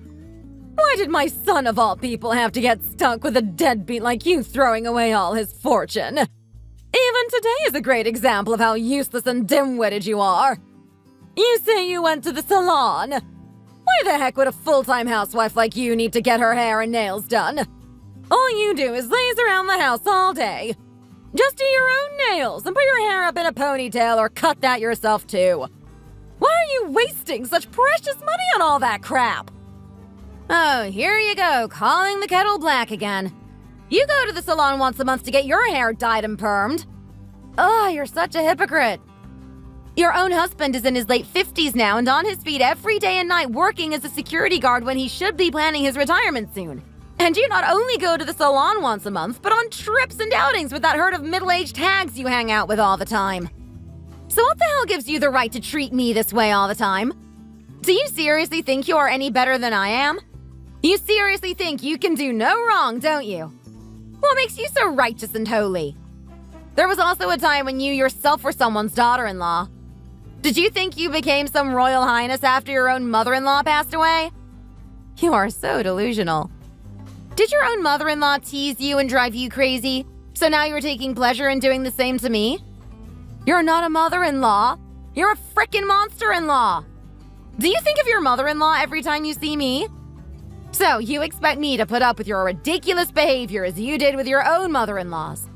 Why did my son of all people have to get stuck with a deadbeat like you throwing away all his fortune? Even today is a great example of how useless and dim-witted you are. You say you went to the salon. Why the heck would a full-time housewife like you need to get her hair and nails done? All you do is laze around the house all day. Just do your own nails and put your hair up in a ponytail or cut that yourself too. Why are you wasting such precious money on all that crap? Oh, here you go, calling the kettle black again. You go to the salon once a month to get your hair dyed and permed. Oh, you're such a hypocrite. Your own husband is in his late 50s now and on his feet every day and night working as a security guard when he should be planning his retirement soon. And you not only go to the salon once a month, but on trips and outings with that herd of middle-aged hags you hang out with all the time. So what the hell gives you the right to treat me this way all the time? Do you seriously think you are any better than I am? You seriously think you can do no wrong, don't you? What makes you so righteous and holy? There was also a time when you yourself were someone's daughter-in-law. Did you think you became some royal highness after your own mother-in-law passed away? You are so delusional. Did your own mother-in-law tease you and drive you crazy, so now you're taking pleasure in doing the same to me? You're not a mother-in-law. You're a frickin' monster-in-law. Do you think of your mother-in-law every time you see me? So you expect me to put up with your ridiculous behavior as you did with your own mother-in-laws.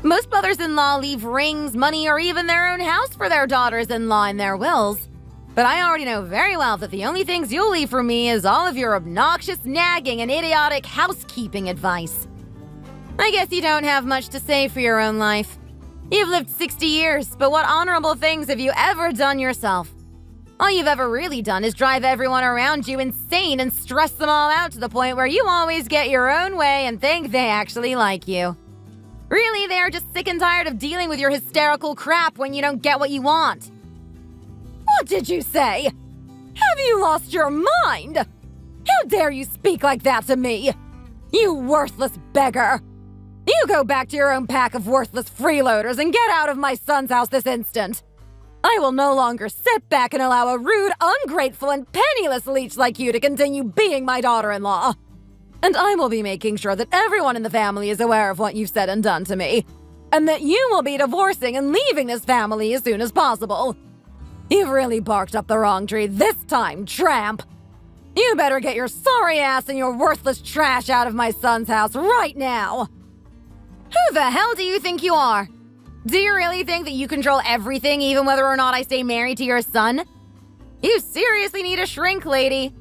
Most mothers-in-law leave rings, money, or even their own house for their daughters-in-law in their wills. But I already know very well that the only things you'll leave for me is all of your obnoxious nagging and idiotic housekeeping advice. I guess you don't have much to say for your own life. You've lived 60 years, but what honorable things have you ever done yourself? All you've ever really done is drive everyone around you insane and stress them all out to the point where you always get your own way and think they actually like you. Really, they're just sick and tired of dealing with your hysterical crap when you don't get what you want. What did you say? Have you lost your mind? How dare you speak like that to me? You worthless beggar! You go back to your own pack of worthless freeloaders and get out of my son's house this instant! I will no longer sit back and allow a rude, ungrateful, and penniless leech like you to continue being my daughter-in-law. And I will be making sure that everyone in the family is aware of what you've said and done to me, and that you will be divorcing and leaving this family as soon as possible. You've really barked up the wrong tree this time, tramp! You better get your sorry ass and your worthless trash out of my son's house right now! Who the hell do you think you are? Do you really think that you control everything, even whether or not I stay married to your son? You seriously need a shrink, lady.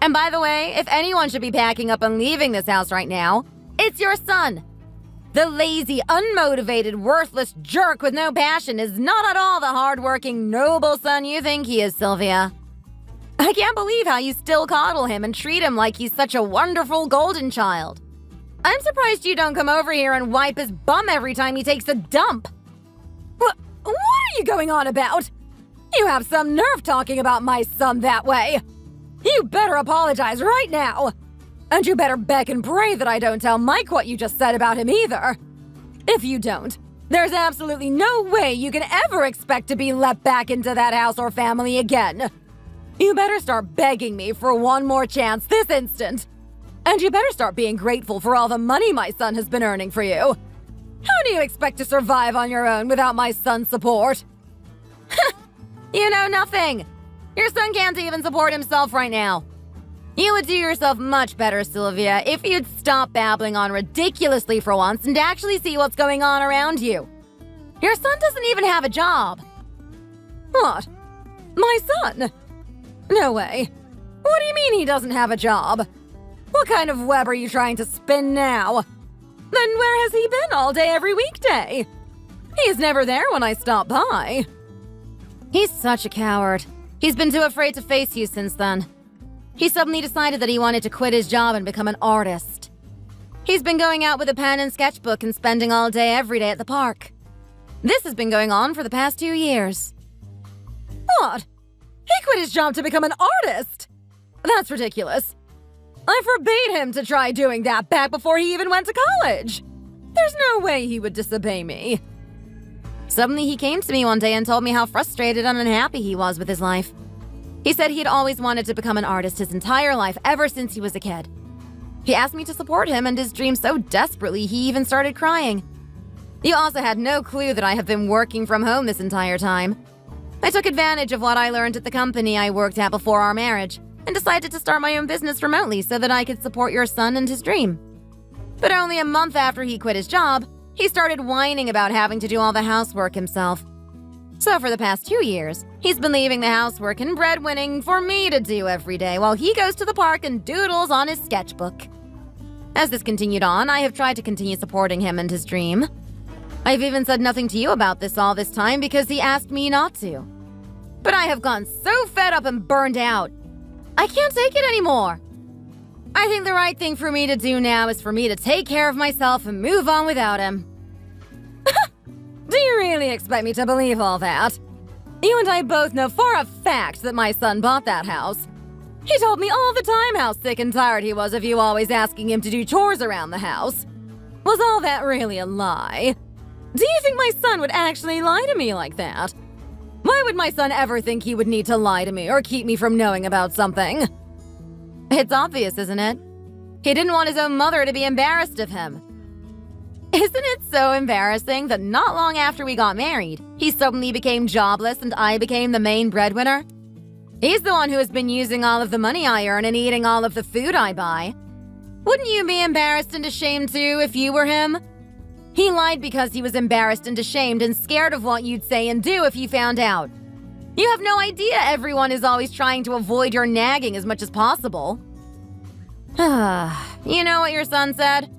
And by the way, if anyone should be packing up and leaving this house right now, it's your son. The lazy, unmotivated, worthless jerk with no passion is not at all the hardworking, noble son you think he is, Sylvia. I can't believe how you still coddle him and treat him like he's such a wonderful golden child. I'm surprised you don't come over here and wipe his bum every time he takes a dump. What are you going on about? You have some nerve talking about my son that way. You better apologize right now. And you better beg and pray that I don't tell Mike what you just said about him either. If you don't, there's absolutely no way you can ever expect to be let back into that house or family again. You better start begging me for one more chance this instant. And you better start being grateful for all the money my son has been earning for you. How do you expect to survive on your own without my son's support? You know nothing. Your son can't even support himself right now. You would do yourself much better, Sylvia, if you'd stop babbling on ridiculously for once and actually see what's going on around you. Your son doesn't even have a job. What? My son? No way. What do you mean he doesn't have a job? What kind of web are you trying to spin now? Then where has he been all day every weekday? He's never there when I stop by. He's such a coward. He's been too afraid to face you since then. He suddenly decided that he wanted to quit his job and become an artist. He's been going out with a pen and sketchbook and spending all day every day at the park. This has been going on for the past 2 years. What? He quit his job to become an artist? That's ridiculous. I forbade him to try doing that back before he even went to college. There's no way he would disobey me. Suddenly he came to me one day and told me how frustrated and unhappy he was with his life. He said he'd always wanted to become an artist his entire life, ever since he was a kid. He asked me to support him and his dream so desperately he even started crying. You also had no clue that I have been working from home this entire time. I took advantage of what I learned at the company I worked at before our marriage and decided to start my own business remotely so that I could support your son and his dream. But only a month after he quit his job, he started whining about having to do all the housework himself. So for the past 2 years, he's been leaving the housework and breadwinning for me to do every day while he goes to the park and doodles on his sketchbook. As this continued on, I have tried to continue supporting him and his dream. I've even said nothing to you about this all this time because he asked me not to. But I have gotten so fed up and burned out. I can't take it anymore. I think the right thing for me to do now is for me to take care of myself and move on without him. Do you really expect me to believe all that? You and I both know for a fact that my son bought that house. He told me all the time how sick and tired he was of you always asking him to do chores around the house. Was all that really a lie? Do you think my son would actually lie to me like that? Why would my son ever think he would need to lie to me or keep me from knowing about something? It's obvious, isn't it? He didn't want his own mother to be embarrassed of him. Isn't it so embarrassing that not long after we got married, he suddenly became jobless and I became the main breadwinner? He's the one who has been using all of the money I earn and eating all of the food I buy. Wouldn't you be embarrassed and ashamed too if you were him? He lied because he was embarrassed and ashamed and scared of what you'd say and do if you found out. You have no idea everyone is always trying to avoid your nagging as much as possible. You know what your son said?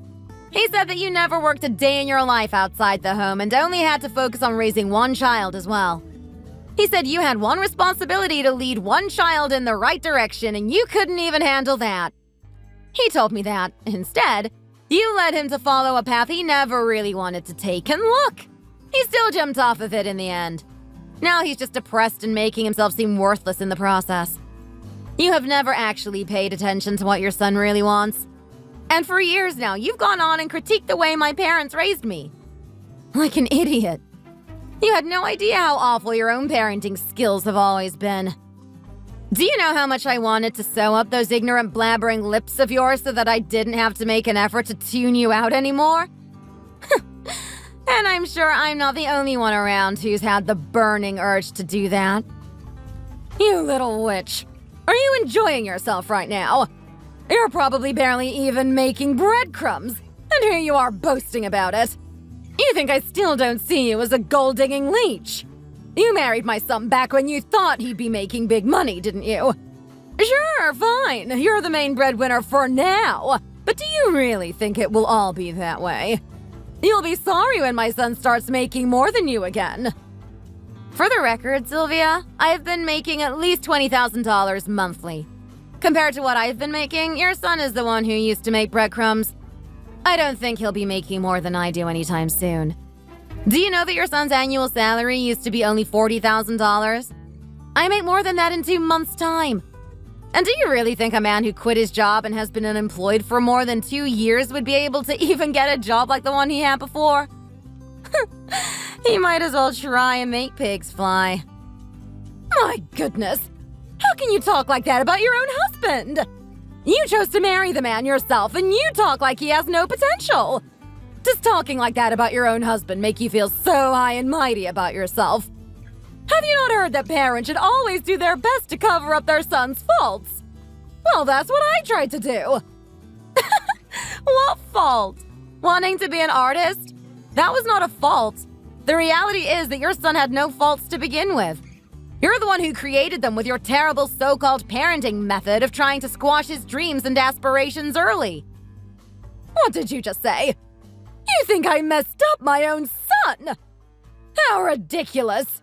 He said that you never worked a day in your life outside the home and only had to focus on raising one child as well. He said you had one responsibility to lead one child in the right direction and you couldn't even handle that. He told me that, instead, you led him to follow a path he never really wanted to take, and look! He still jumped off of it in the end. Now he's just depressed and making himself seem worthless in the process. You have never actually paid attention to what your son really wants. And for years now, you've gone on and critiqued the way my parents raised me. Like an idiot. You had no idea how awful your own parenting skills have always been. Do you know how much I wanted to sew up those ignorant blabbering lips of yours so that I didn't have to make an effort to tune you out anymore? And I'm sure I'm not the only one around who's had the burning urge to do that. You little witch. Are you enjoying yourself right now? You're probably barely even making breadcrumbs, and here you are boasting about it. You think I still don't see you as a gold-digging leech? You married my son back when you thought he'd be making big money, didn't you? Sure, fine, you're the main breadwinner for now, but do you really think it will all be that way? You'll be sorry when my son starts making more than you again. For the record, Sylvia, I've been making at least $20,000 monthly. Compared to what I've been making, your son is the one who used to make breadcrumbs. I don't think he'll be making more than I do anytime soon. Do you know that your son's annual salary used to be only $40,000? I make more than that in 2 months' time. And do you really think a man who quit his job and has been unemployed for more than 2 years would be able to even get a job like the one he had before? He might as well try and make pigs fly. My goodness! How can you talk like that about your own husband? You chose to marry the man yourself, and you talk like he has no potential. Does talking like that about your own husband make you feel so high and mighty about yourself? Have you not heard that parents should always do their best to cover up their son's faults? Well, that's what I tried to do. What fault? Wanting to be an artist? That was not a fault. The reality is that your son had no faults to begin with. You're the one who created them with your terrible so-called parenting method of trying to squash his dreams and aspirations early. What did you just say? You think I messed up my own son? How ridiculous.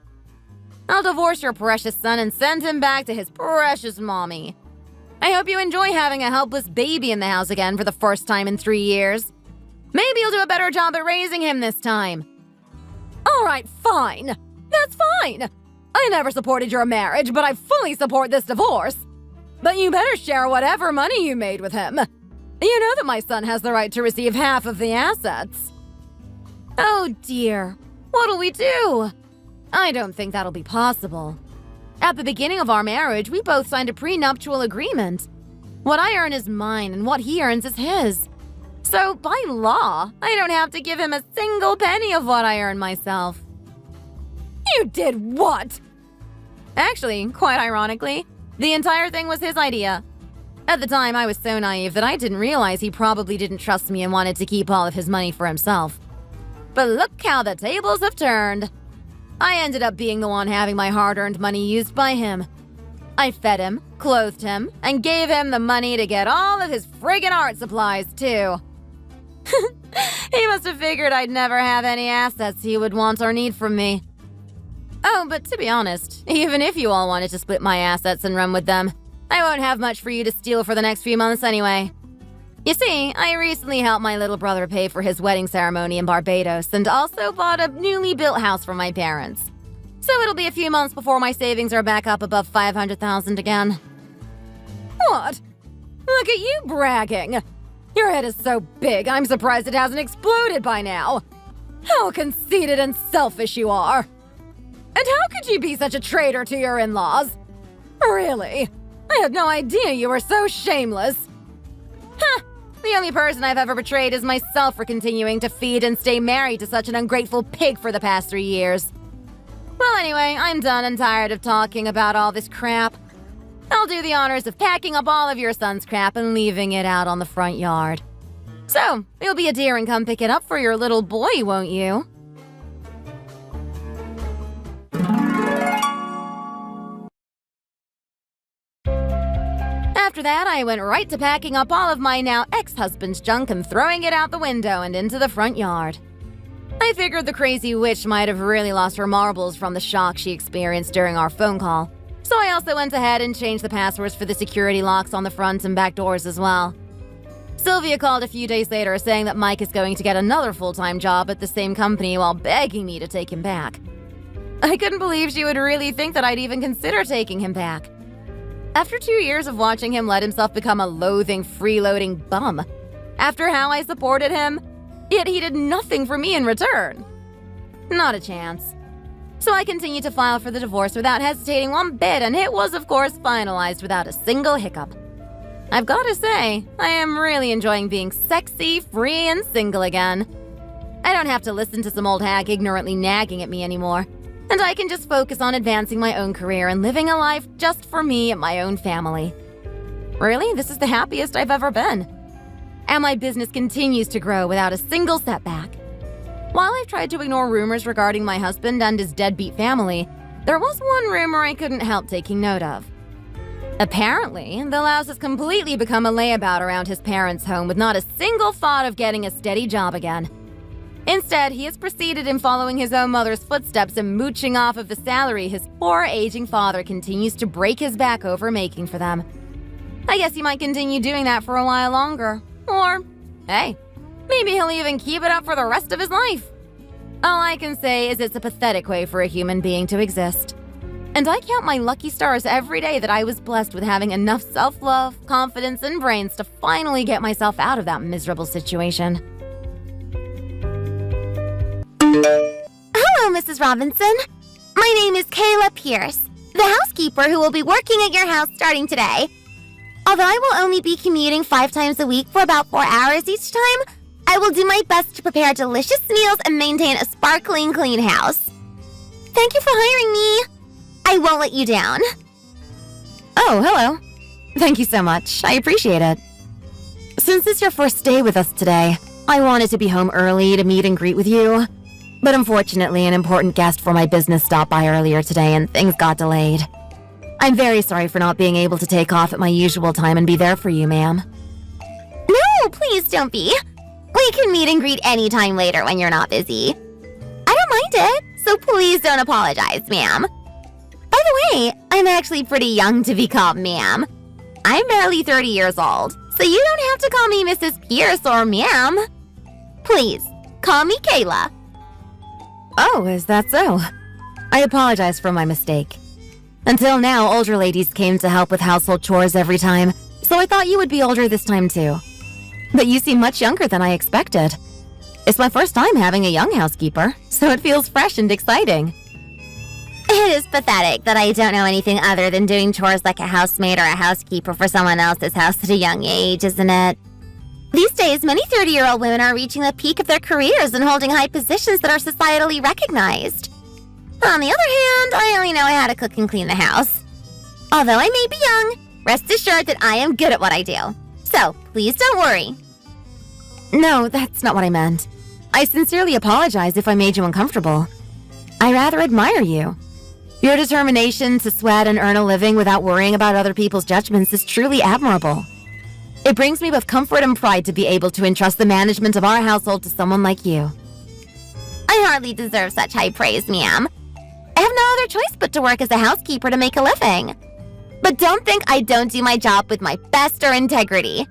I'll divorce your precious son and send him back to his precious mommy. I hope you enjoy having a helpless baby in the house again for the first time in 3 years. Maybe you'll do a better job at raising him this time. All right, fine. That's fine. I never supported your marriage, but I fully support this divorce. But you better share whatever money you made with him. You know that my son has the right to receive half of the assets. Oh dear, what'll we do? I don't think that'll be possible. At the beginning of our marriage, we both signed a prenuptial agreement. What I earn is mine, and what he earns is his. So, by law, I don't have to give him a single penny of what I earn myself. You did what? Actually, quite ironically, the entire thing was his idea. At the time, I was so naive that I didn't realize he probably didn't trust me and wanted to keep all of his money for himself. But look how the tables have turned. I ended up being the one having my hard-earned money used by him. I fed him, clothed him, and gave him the money to get all of his friggin' art supplies, too. He must have figured I'd never have any assets he would want or need from me. Oh, but to be honest, even if you all wanted to split my assets and run with them, I won't have much for you to steal for the next few months anyway. You see, I recently helped my little brother pay for his wedding ceremony in Barbados and also bought a newly built house for my parents. So it'll be a few months before my savings are back up above $500,000 again. What? Look at you bragging. Your head is so big, I'm surprised it hasn't exploded by now. How conceited and selfish you are. And how could you be such a traitor to your in-laws? Really? I had no idea you were so shameless. Huh. The only person I've ever betrayed is myself for continuing to feed and stay married to such an ungrateful pig for the past 3 years. Well, anyway, I'm done and tired of talking about all this crap. I'll do the honors of packing up all of your son's crap and leaving it out on the front yard. So, you'll be a dear and come pick it up for your little boy, won't you? After that, I went right to packing up all of my now ex-husband's junk and throwing it out the window and into the front yard. I figured the crazy witch might have really lost her marbles from the shock she experienced during our phone call, so I also went ahead and changed the passwords for the security locks on the front and back doors as well. Sylvia called a few days later saying that Mike is going to get another full-time job at the same company while begging me to take him back. I couldn't believe she would really think that I'd even consider taking him back. After 2 years of watching him let himself become a loathing, freeloading bum, after how I supported him, yet he did nothing for me in return. Not a chance. So I continued to file for the divorce without hesitating one bit, and it was, of course, finalized without a single hiccup. I've got to say, I am really enjoying being sexy, free, and single again. I don't have to listen to some old hag ignorantly nagging at me anymore, and I can just focus on advancing my own career and living a life just for me and my own family. Really, this is the happiest I've ever been. And my business continues to grow without a single setback. While I've tried to ignore rumors regarding my husband and his deadbeat family, there was one rumor I couldn't help taking note of. Apparently, the louse has completely become a layabout around his parents' home with not a single thought of getting a steady job again. Instead, he has proceeded in following his own mother's footsteps and mooching off of the salary his poor aging father continues to break his back over making for them. I guess he might continue doing that for a while longer. Or, hey, maybe he'll even keep it up for the rest of his life. All I can say is it's a pathetic way for a human being to exist. And I count my lucky stars every day that I was blessed with having enough self-love, confidence, and brains to finally get myself out of that miserable situation. Hello, Mrs. Robinson. My name is Kayla Pierce, the housekeeper who will be working at your house starting today. Although I will only be commuting 5 times a week for about 4 hours each time, I will do my best to prepare delicious meals and maintain a sparkling clean house. Thank you for hiring me. I won't let you down. Oh, hello. Thank you so much. I appreciate it. Since it's your first day with us today, I wanted to be home early to meet and greet with you. But unfortunately, an important guest for my business stopped by earlier today and things got delayed. I'm very sorry for not being able to take off at my usual time and be there for you, ma'am. No, please don't be. We can meet and greet anytime later when you're not busy. I don't mind it, so please don't apologize, ma'am. By the way, I'm actually pretty young to be called ma'am. I'm barely 30 years old, so you don't have to call me Mrs. Pierce or ma'am. Please, call me Kayla. Oh, is that so? I apologize for my mistake. Until now, older ladies came to help with household chores every time, so I thought you would be older this time too. But you seem much younger than I expected. It's my first time having a young housekeeper, so it feels fresh and exciting. It is pathetic that I don't know anything other than doing chores like a housemaid or a housekeeper for someone else's house at a young age, isn't it? These days, many 30-year-old women are reaching the peak of their careers and holding high positions that are societally recognized. On the other hand, I only know how to cook and clean the house. Although I may be young, rest assured that I am good at what I do. So, please don't worry. No, that's not what I meant. I sincerely apologize if I made you uncomfortable. I rather admire you. Your determination to sweat and earn a living without worrying about other people's judgments is truly admirable. It brings me both comfort and pride to be able to entrust the management of our household to someone like you. I hardly deserve such high praise, ma'am. I have no other choice but to work as a housekeeper to make a living. But don't think I don't do my job with my best or integrity.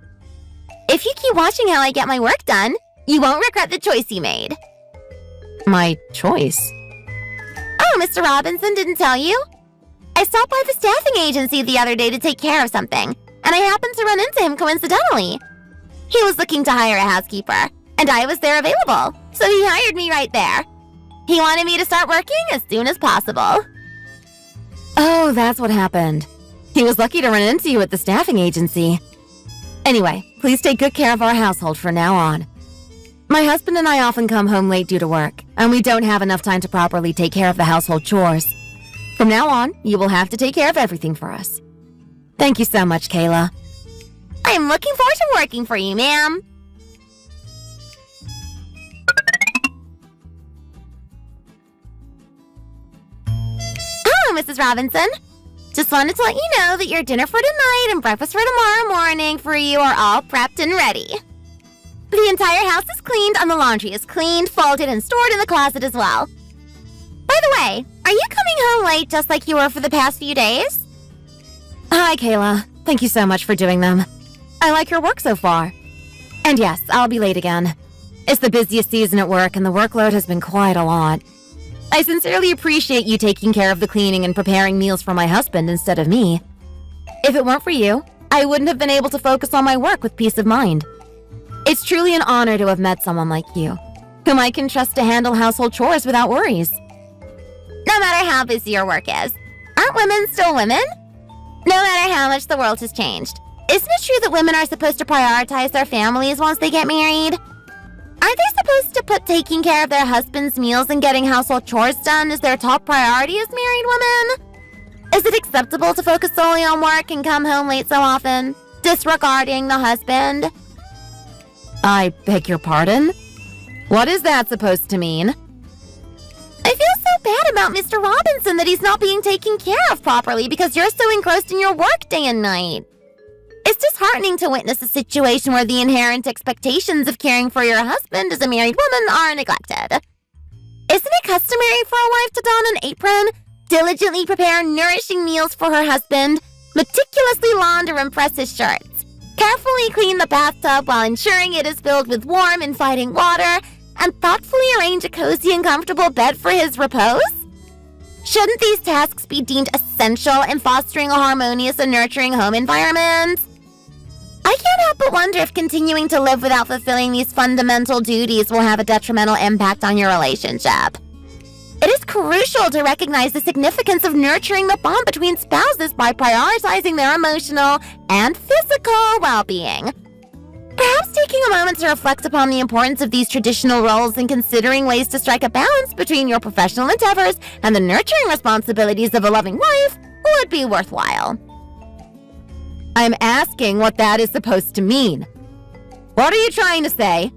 If you keep watching how I get my work done, you won't regret the choice you made. My choice? Oh, Mr. Robinson didn't tell you? I stopped by the staffing agency the other day to take care of something, and I happened to run into him coincidentally. He was looking to hire a housekeeper, and I was there available, so he hired me right there. He wanted me to start working as soon as possible. Oh, that's what happened. He was lucky to run into you at the staffing agency. Anyway, please take good care of our household from now on. My husband and I often come home late due to work, and we don't have enough time to properly take care of the household chores. From now on, you will have to take care of everything for us. Thank you so much, Kayla. I'm looking forward to working for you, ma'am. Hello, Mrs. Robinson. Just wanted to let you know that your dinner for tonight and breakfast for tomorrow morning for you are all prepped and ready. The entire house is cleaned and the laundry is cleaned, folded, and stored in the closet as well. By the way, are you coming home late just like you were for the past few days? Hi, Kayla. Thank you so much for doing them. I like your work so far. And yes, I'll be late again. It's the busiest season at work and the workload has been quite a lot. I sincerely appreciate you taking care of the cleaning and preparing meals for my husband instead of me. If it weren't for you, I wouldn't have been able to focus on my work with peace of mind. It's truly an honor to have met someone like you, whom I can trust to handle household chores without worries. No matter how busy your work is, aren't women still women? No matter how much the world has changed, isn't it true that women are supposed to prioritize their families once they get married? Aren't they supposed to put taking care of their husband's meals and getting household chores done as their top priority as married women? Is it acceptable to focus solely on work and come home late so often, disregarding the husband? I beg your pardon? What is that supposed to mean? I feel so bad about Mr. Robinson that he's not being taken care of properly because you're so engrossed in your work day and night. It's disheartening to witness a situation where the inherent expectations of caring for your husband as a married woman are neglected. Isn't it customary for a wife to don an apron, diligently prepare nourishing meals for her husband, meticulously launder and press his shirts, carefully clean the bathtub while ensuring it is filled with warm, inviting water, and thoughtfully arrange a cozy and comfortable bed for his repose? Shouldn't these tasks be deemed essential in fostering a harmonious and nurturing home environment? I can't help but wonder if continuing to live without fulfilling these fundamental duties will have a detrimental impact on your relationship. It is crucial to recognize the significance of nurturing the bond between spouses by prioritizing their emotional and physical well-being. Perhaps taking a moment to reflect upon the importance of these traditional roles and considering ways to strike a balance between your professional endeavors and the nurturing responsibilities of a loving wife would be worthwhile. I'm asking what that is supposed to mean. What are you trying to say?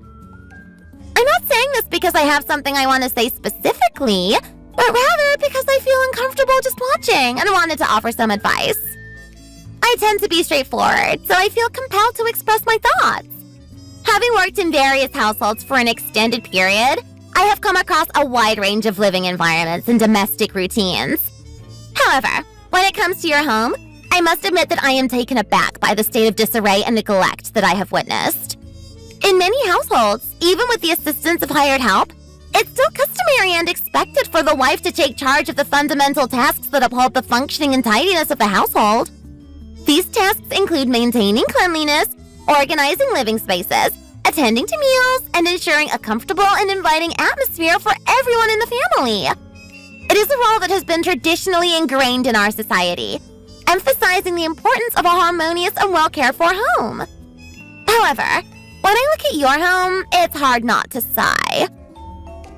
I'm not saying this because I have something I want to say specifically, but rather because I feel uncomfortable just watching and wanted to offer some advice. I tend to be straightforward, so I feel compelled to express my thoughts. Having worked in various households for an extended period, I have come across a wide range of living environments and domestic routines. However, when it comes to your home, I must admit that I am taken aback by the state of disarray and neglect that I have witnessed. In many households, even with the assistance of hired help, it's still customary and expected for the wife to take charge of the fundamental tasks that uphold the functioning and tidiness of the household. These tasks include maintaining cleanliness, organizing living spaces, attending to meals, and ensuring a comfortable and inviting atmosphere for everyone in the family. It is a role that has been traditionally ingrained in our society, emphasizing the importance of a harmonious and well-cared-for home. However, when I look at your home, it's hard not to sigh.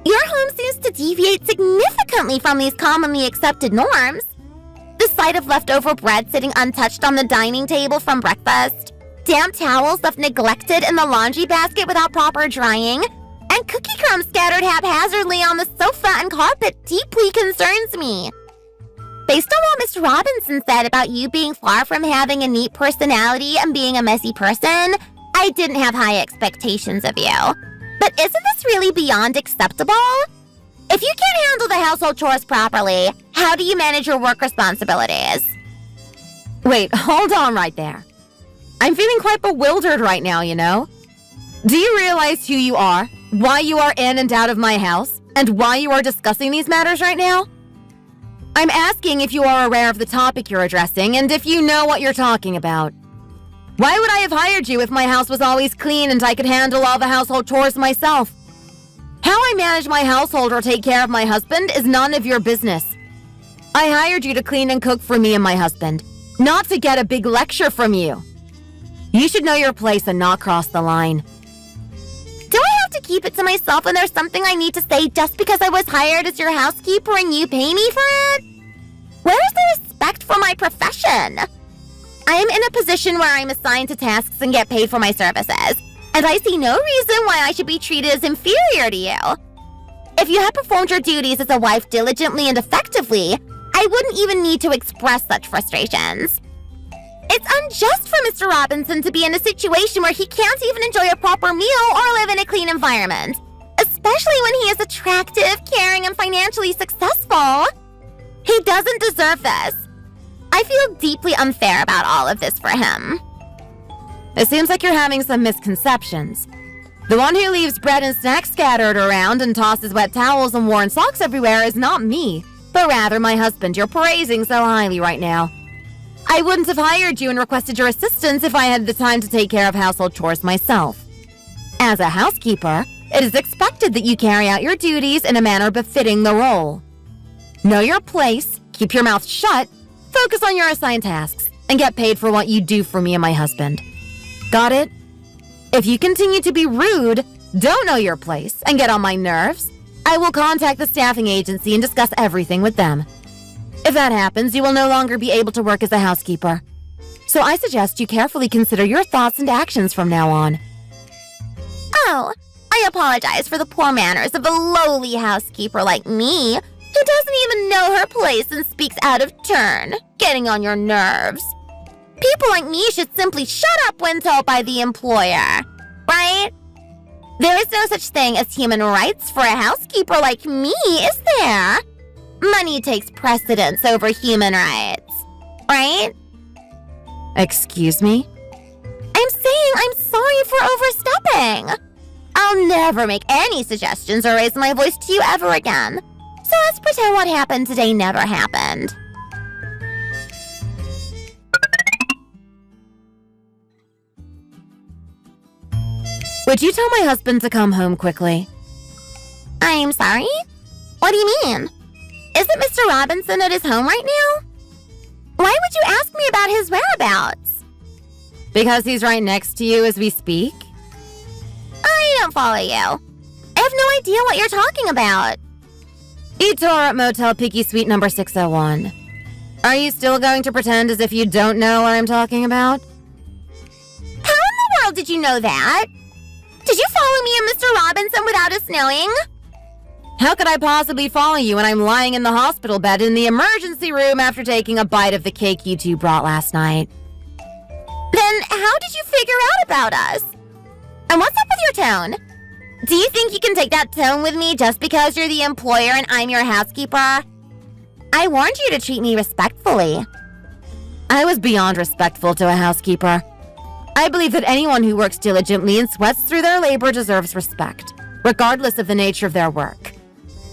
Your home seems to deviate significantly from these commonly accepted norms. The sight of leftover bread sitting untouched on the dining table from breakfast, damp towels left neglected in the laundry basket without proper drying, and cookie crumbs scattered haphazardly on the sofa and carpet deeply concerns me. Based on what Mr. Robinson said about you being far from having a neat personality and being a messy person, I didn't have high expectations of you. But isn't this really beyond acceptable? If you can't handle the household chores properly, how do you manage your work responsibilities? Wait, hold on right there. I'm feeling quite bewildered right now, you know? Do you realize who you are, why you are in and out of my house, and why you are discussing these matters right now? I'm asking if you are aware of the topic you're addressing and if you know what you're talking about. Why would I have hired you if my house was always clean and I could handle all the household chores myself? How I manage my household or take care of my husband is none of your business. I hired you to clean and cook for me and my husband, not to get a big lecture from you. You should know your place and not cross the line. Do I have to keep it to myself when there's something I need to say just because I was hired as your housekeeper and you pay me for it? Where is the respect for my profession? I am in a position where I'm assigned to tasks and get paid for my services, and I see no reason why I should be treated as inferior to you. If you had performed your duties as a wife diligently and effectively, I wouldn't even need to express such frustrations. It's unjust for Mr. Robinson to be in a situation where he can't even enjoy a proper meal or live in a clean environment, especially when he is attractive, caring, and financially successful. He doesn't deserve this. I feel deeply unfair about all of this for him. It seems like you're having some misconceptions. The one who leaves bread and snacks scattered around and tosses wet towels and worn socks everywhere is not me, but rather my husband you're praising so highly right now. I wouldn't have hired you and requested your assistance if I had the time to take care of household chores myself. As a housekeeper, it is expected that you carry out your duties in a manner befitting the role. Know your place, keep your mouth shut, focus on your assigned tasks, and get paid for what you do for me and my husband. Got it? If you continue to be rude, don't know your place, and get on my nerves, I will contact the staffing agency and discuss everything with them. If that happens, you will no longer be able to work as a housekeeper. So I suggest you carefully consider your thoughts and actions from now on. Oh, I apologize for the poor manners of a lowly housekeeper like me, who doesn't even know her place and speaks out of turn, getting on your nerves. People like me should simply shut up when told by the employer, right? There is no such thing as human rights for a housekeeper like me, is there? Money takes precedence over human rights, right? Excuse me? I'm saying I'm sorry for overstepping. I'll never make any suggestions or raise my voice to you ever again. So let's pretend what happened today never happened. Would you tell my husband to come home quickly? I'm sorry? What do you mean? Isn't Mr. Robinson at his home right now? Why would you ask me about his whereabouts? Because he's right next to you as we speak? I don't follow you. I have no idea what you're talking about. Etor at Motel Picky Suite number 601. Are you still going to pretend as if you don't know what I'm talking about? did you know that? Did you follow me and Mr. Robinson without us knowing? How could I possibly follow you when I'm lying in the hospital bed in the emergency room after taking a bite of the cake you two brought last night? Then how did you figure out about us? And what's up with your tone? Do you think you can take that tone with me just because you're the employer and I'm your housekeeper? I warned you to treat me respectfully. I was beyond respectful to a housekeeper. I believe that anyone who works diligently and sweats through their labor deserves respect, regardless of the nature of their work.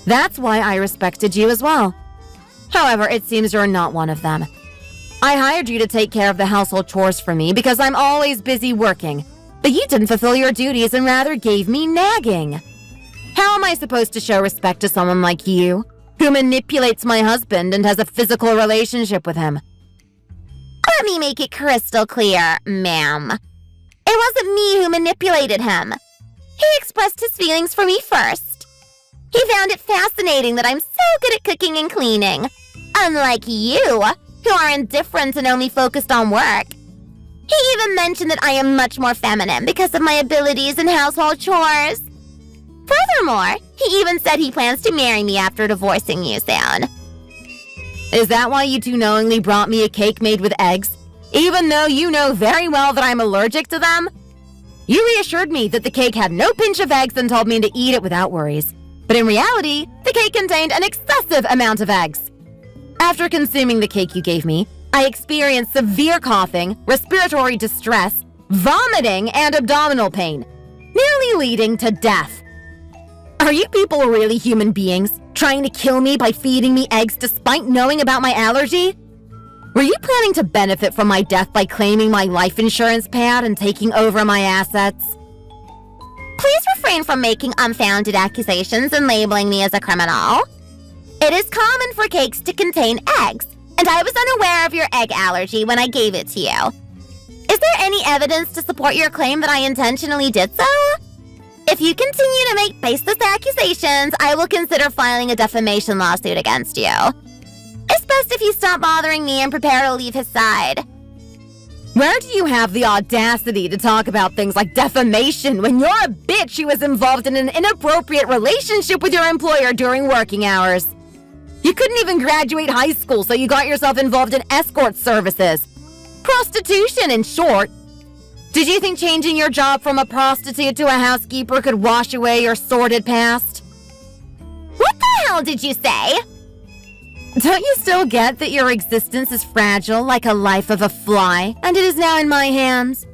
That's why I respected you as well. However, it seems you're not one of them. I hired you to take care of the household chores for me because I'm always busy working, but you didn't fulfill your duties and rather gave me nagging. How am I supposed to show respect to someone like you, who manipulates my husband and has a physical relationship with him? Let me make it crystal clear, ma'am. It wasn't me who manipulated him. He expressed his feelings for me first. He found it fascinating that I'm so good at cooking and cleaning, unlike you, who are indifferent and only focused on work. He even mentioned that I am much more feminine because of my abilities in household chores. Furthermore, he even said he plans to marry me after divorcing you soon. Is that why you two knowingly brought me a cake made with eggs, even though you know very well that I'm allergic to them? You reassured me that the cake had no pinch of eggs and told me to eat it without worries. But in reality, the cake contained an excessive amount of eggs. After consuming the cake you gave me, I experienced severe coughing, respiratory distress, vomiting, and abdominal pain, nearly leading to death. Are you people really human beings, trying to kill me by feeding me eggs despite knowing about my allergy? Were you planning to benefit from my death by claiming my life insurance payout and taking over my assets? Please refrain from making unfounded accusations and labeling me as a criminal. It is common for cakes to contain eggs, and I was unaware of your egg allergy when I gave it to you. Is there any evidence to support your claim that I intentionally did so? If you continue to make baseless accusations, I will consider filing a defamation lawsuit against you. It's best if you stop bothering me and prepare to leave his side. Where do you have the audacity to talk about things like defamation when you're a bitch who was involved in an inappropriate relationship with your employer during working hours? You couldn't even graduate high school, so you got yourself involved in escort services. Prostitution, in short. Did you think changing your job from a prostitute to a housekeeper could wash away your sordid past? What the hell did you say? Don't you still get that your existence is fragile like a life of a fly, and it is now in my hands?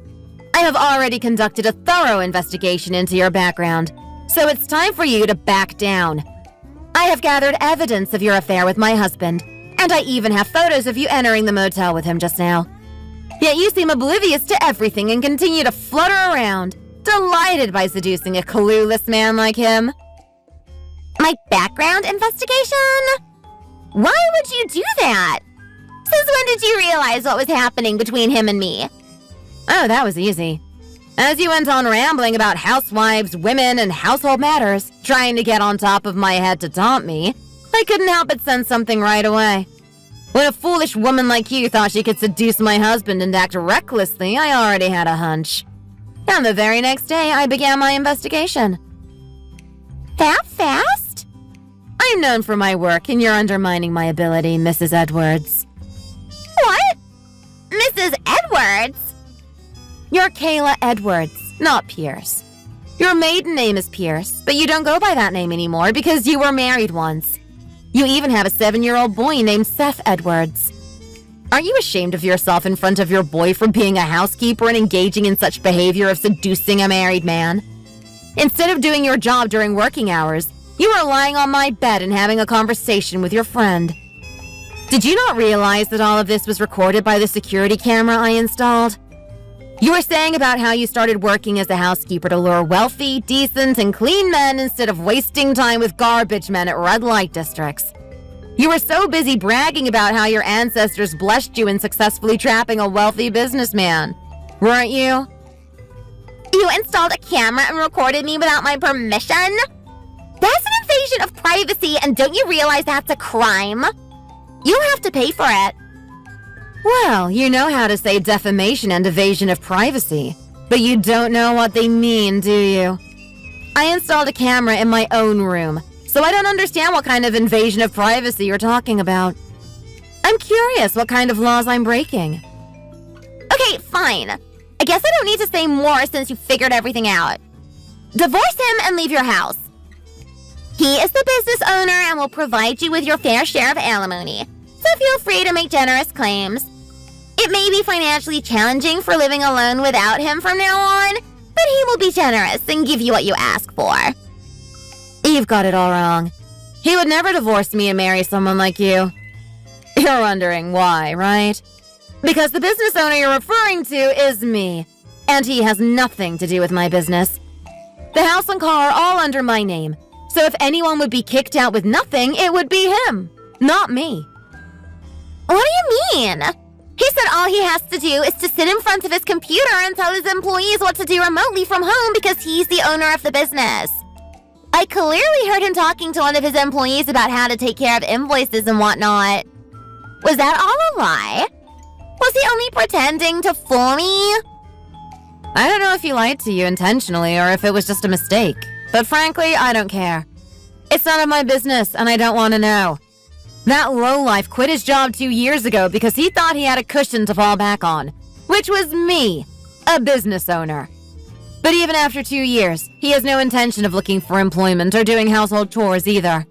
I have already conducted a thorough investigation into your background, so it's time for you to back down. I have gathered evidence of your affair with my husband, and I even have photos of you entering the motel with him just now. Yet you seem oblivious to everything and continue to flutter around, delighted by seducing a clueless man like him. My background investigation? Why would you do that? Since when did you realize what was happening between him and me? Oh, that was easy. As you went on rambling about housewives, women, and household matters, trying to get on top of my head to taunt me, I couldn't help but sense something right away. When a foolish woman like you thought she could seduce my husband and act recklessly, I already had a hunch. And the very next day, I began my investigation. That fast? I'm known for my work, and you're undermining my ability, Mrs. Edwards. What? Mrs. Edwards? You're Kayla Edwards, not Pierce. Your maiden name is Pierce, but you don't go by that name anymore because you were married once. You even have a 7-year-old boy named Seth Edwards. Aren't you ashamed of yourself in front of your boy for being a housekeeper and engaging in such behavior of seducing a married man? Instead of doing your job during working hours, you were lying on my bed and having a conversation with your friend. Did you not realize that all of this was recorded by the security camera I installed? You were saying about how you started working as a housekeeper to lure wealthy, decent, and clean men instead of wasting time with garbage men at red light districts. You were so busy bragging about how your ancestors blessed you in successfully trapping a wealthy businessman, weren't you? You installed a camera and recorded me without my permission? That's an invasion of privacy, and don't you realize that's a crime? You'll have to pay for it. Well, you know how to say defamation and evasion of privacy. But you don't know what they mean, do you? I installed a camera in my own room, so I don't understand what kind of invasion of privacy you're talking about. I'm curious what kind of laws I'm breaking. Okay, fine. I guess I don't need to say more since you figured everything out. Divorce him and leave your house. He is the business owner and will provide you with your fair share of alimony, so feel free to make generous claims. It may be financially challenging for living alone without him from now on, but he will be generous and give you what you ask for. You've got it all wrong. He would never divorce me and marry someone like you. You're wondering why, right? Because the business owner you're referring to is me, and he has nothing to do with my business. The house and car are all under my name, so if anyone would be kicked out with nothing, it would be him, not me. What do you mean? He said all he has to do is to sit in front of his computer and tell his employees what to do remotely from home because he's the owner of the business. I clearly heard him talking to one of his employees about how to take care of invoices and whatnot. Was that all a lie? Was he only pretending to fool me? I don't know if he lied to you intentionally or if it was just a mistake, but frankly, I don't care. It's none of my business, and I don't want to know. That lowlife quit his job 2 years ago because he thought he had a cushion to fall back on, which was me, a business owner. But even after 2 years, he has no intention of looking for employment or doing household chores either.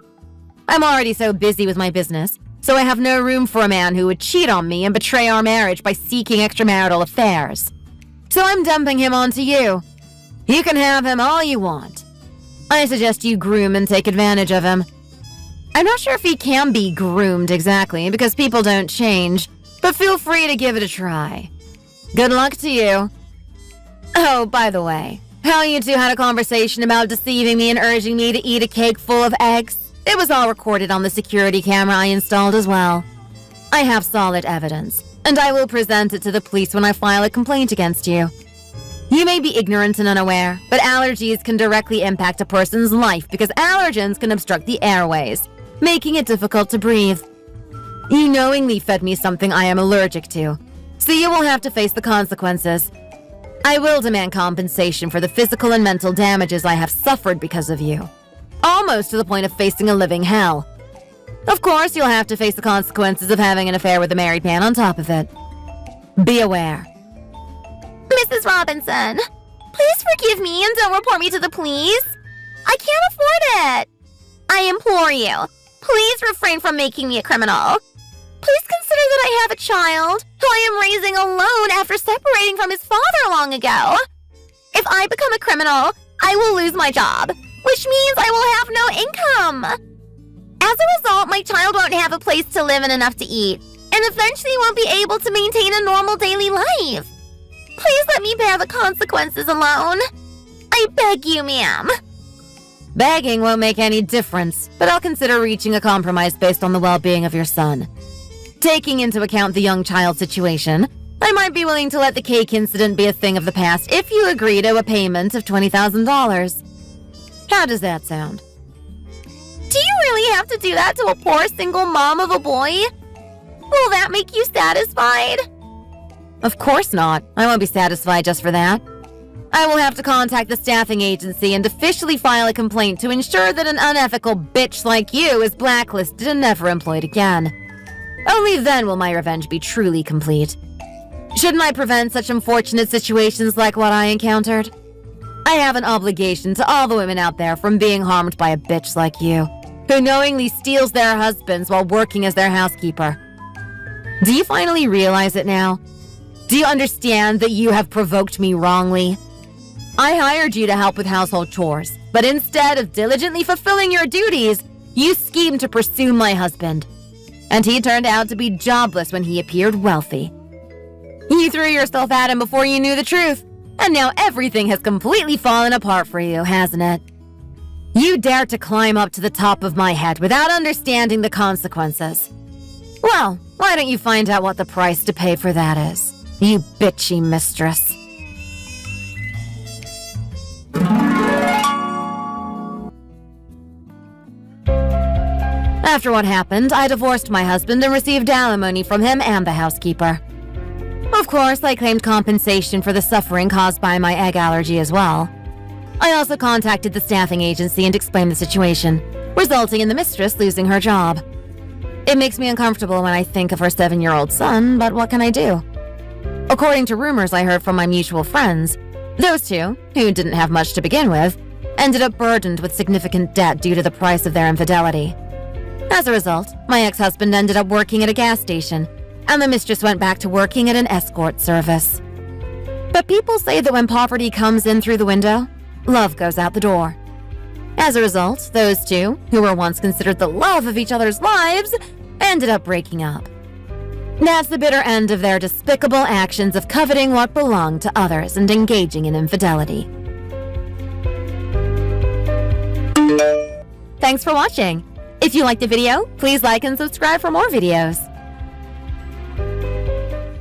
I'm already so busy with my business, so I have no room for a man who would cheat on me and betray our marriage by seeking extramarital affairs. So I'm dumping him onto you. You can have him all you want. I suggest you groom and take advantage of him. I'm not sure if he can be groomed exactly because people don't change, but feel free to give it a try. Good luck to you. Oh, by the way, how you two had a conversation about deceiving me and urging me to eat a cake full of eggs? It was all recorded on the security camera I installed as well. I have solid evidence, and I will present it to the police when I file a complaint against you. You may be ignorant and unaware, but allergies can directly impact a person's life because allergens can obstruct the airways, making it difficult to breathe. You knowingly fed me something I am allergic to, so you will have to face the consequences. I will demand compensation for the physical and mental damages I have suffered because of you. Almost to the point of facing a living hell. Of course, you'll have to face the consequences of having an affair with a married man on top of it. Be aware. Mrs. Robinson, please forgive me and don't report me to the police. I can't afford it. I implore you, please refrain from making me a criminal. Please consider that I have a child who I am raising alone after separating from his father long ago. If I become a criminal, I will lose my job, which means I will have no income. As a result, my child won't have a place to live and enough to eat, and eventually won't be able to maintain a normal daily life. Please let me bear the consequences alone. I beg you, ma'am. Begging won't make any difference, but I'll consider reaching a compromise based on the well-being of your son. Taking into account the young child situation, I might be willing to let the cake incident be a thing of the past if you agree to a payment of $20,000. How does that sound? Do you really have to do that to a poor single mom of a boy? Will that make you satisfied? Of course not. I won't be satisfied just for that. I will have to contact the staffing agency and officially file a complaint to ensure that an unethical bitch like you is blacklisted and never employed again. Only then will my revenge be truly complete. Shouldn't I prevent such unfortunate situations like what I encountered? I have an obligation to all the women out there from being harmed by a bitch like you, who knowingly steals their husbands while working as their housekeeper. Do you finally realize it now? Do you understand that you have provoked me wrongly? I hired you to help with household chores, but instead of diligently fulfilling your duties, you schemed to pursue my husband. And he turned out to be jobless when he appeared wealthy. You threw yourself at him before you knew the truth, and now everything has completely fallen apart for you, hasn't it? You dared to climb up to the top of my head without understanding the consequences. Well, why don't you find out what the price to pay for that is, you bitchy mistress? After what happened, I divorced my husband and received alimony from him and the housekeeper. Of Of course, I claimed compensation for the suffering caused by my egg allergy as well. I also contacted the staffing agency and explained the situation, resulting in the mistress losing her job. It makes me uncomfortable when I think of her 7-year-old son, but what can I do? According to rumors I heard from my mutual friends, those two, who didn't have much to begin with, ended up burdened with significant debt due to the price of their infidelity. As a result, my ex-husband ended up working at a gas station, and the mistress went back to working at an escort service. But people say that when poverty comes in through the window, love goes out the door. As a result, those two, who were once considered the love of each other's lives, ended up breaking up. That's the bitter end of their despicable actions of coveting what belonged to others and engaging in infidelity. Thanks for watching. If you liked the video, please like and subscribe for more videos.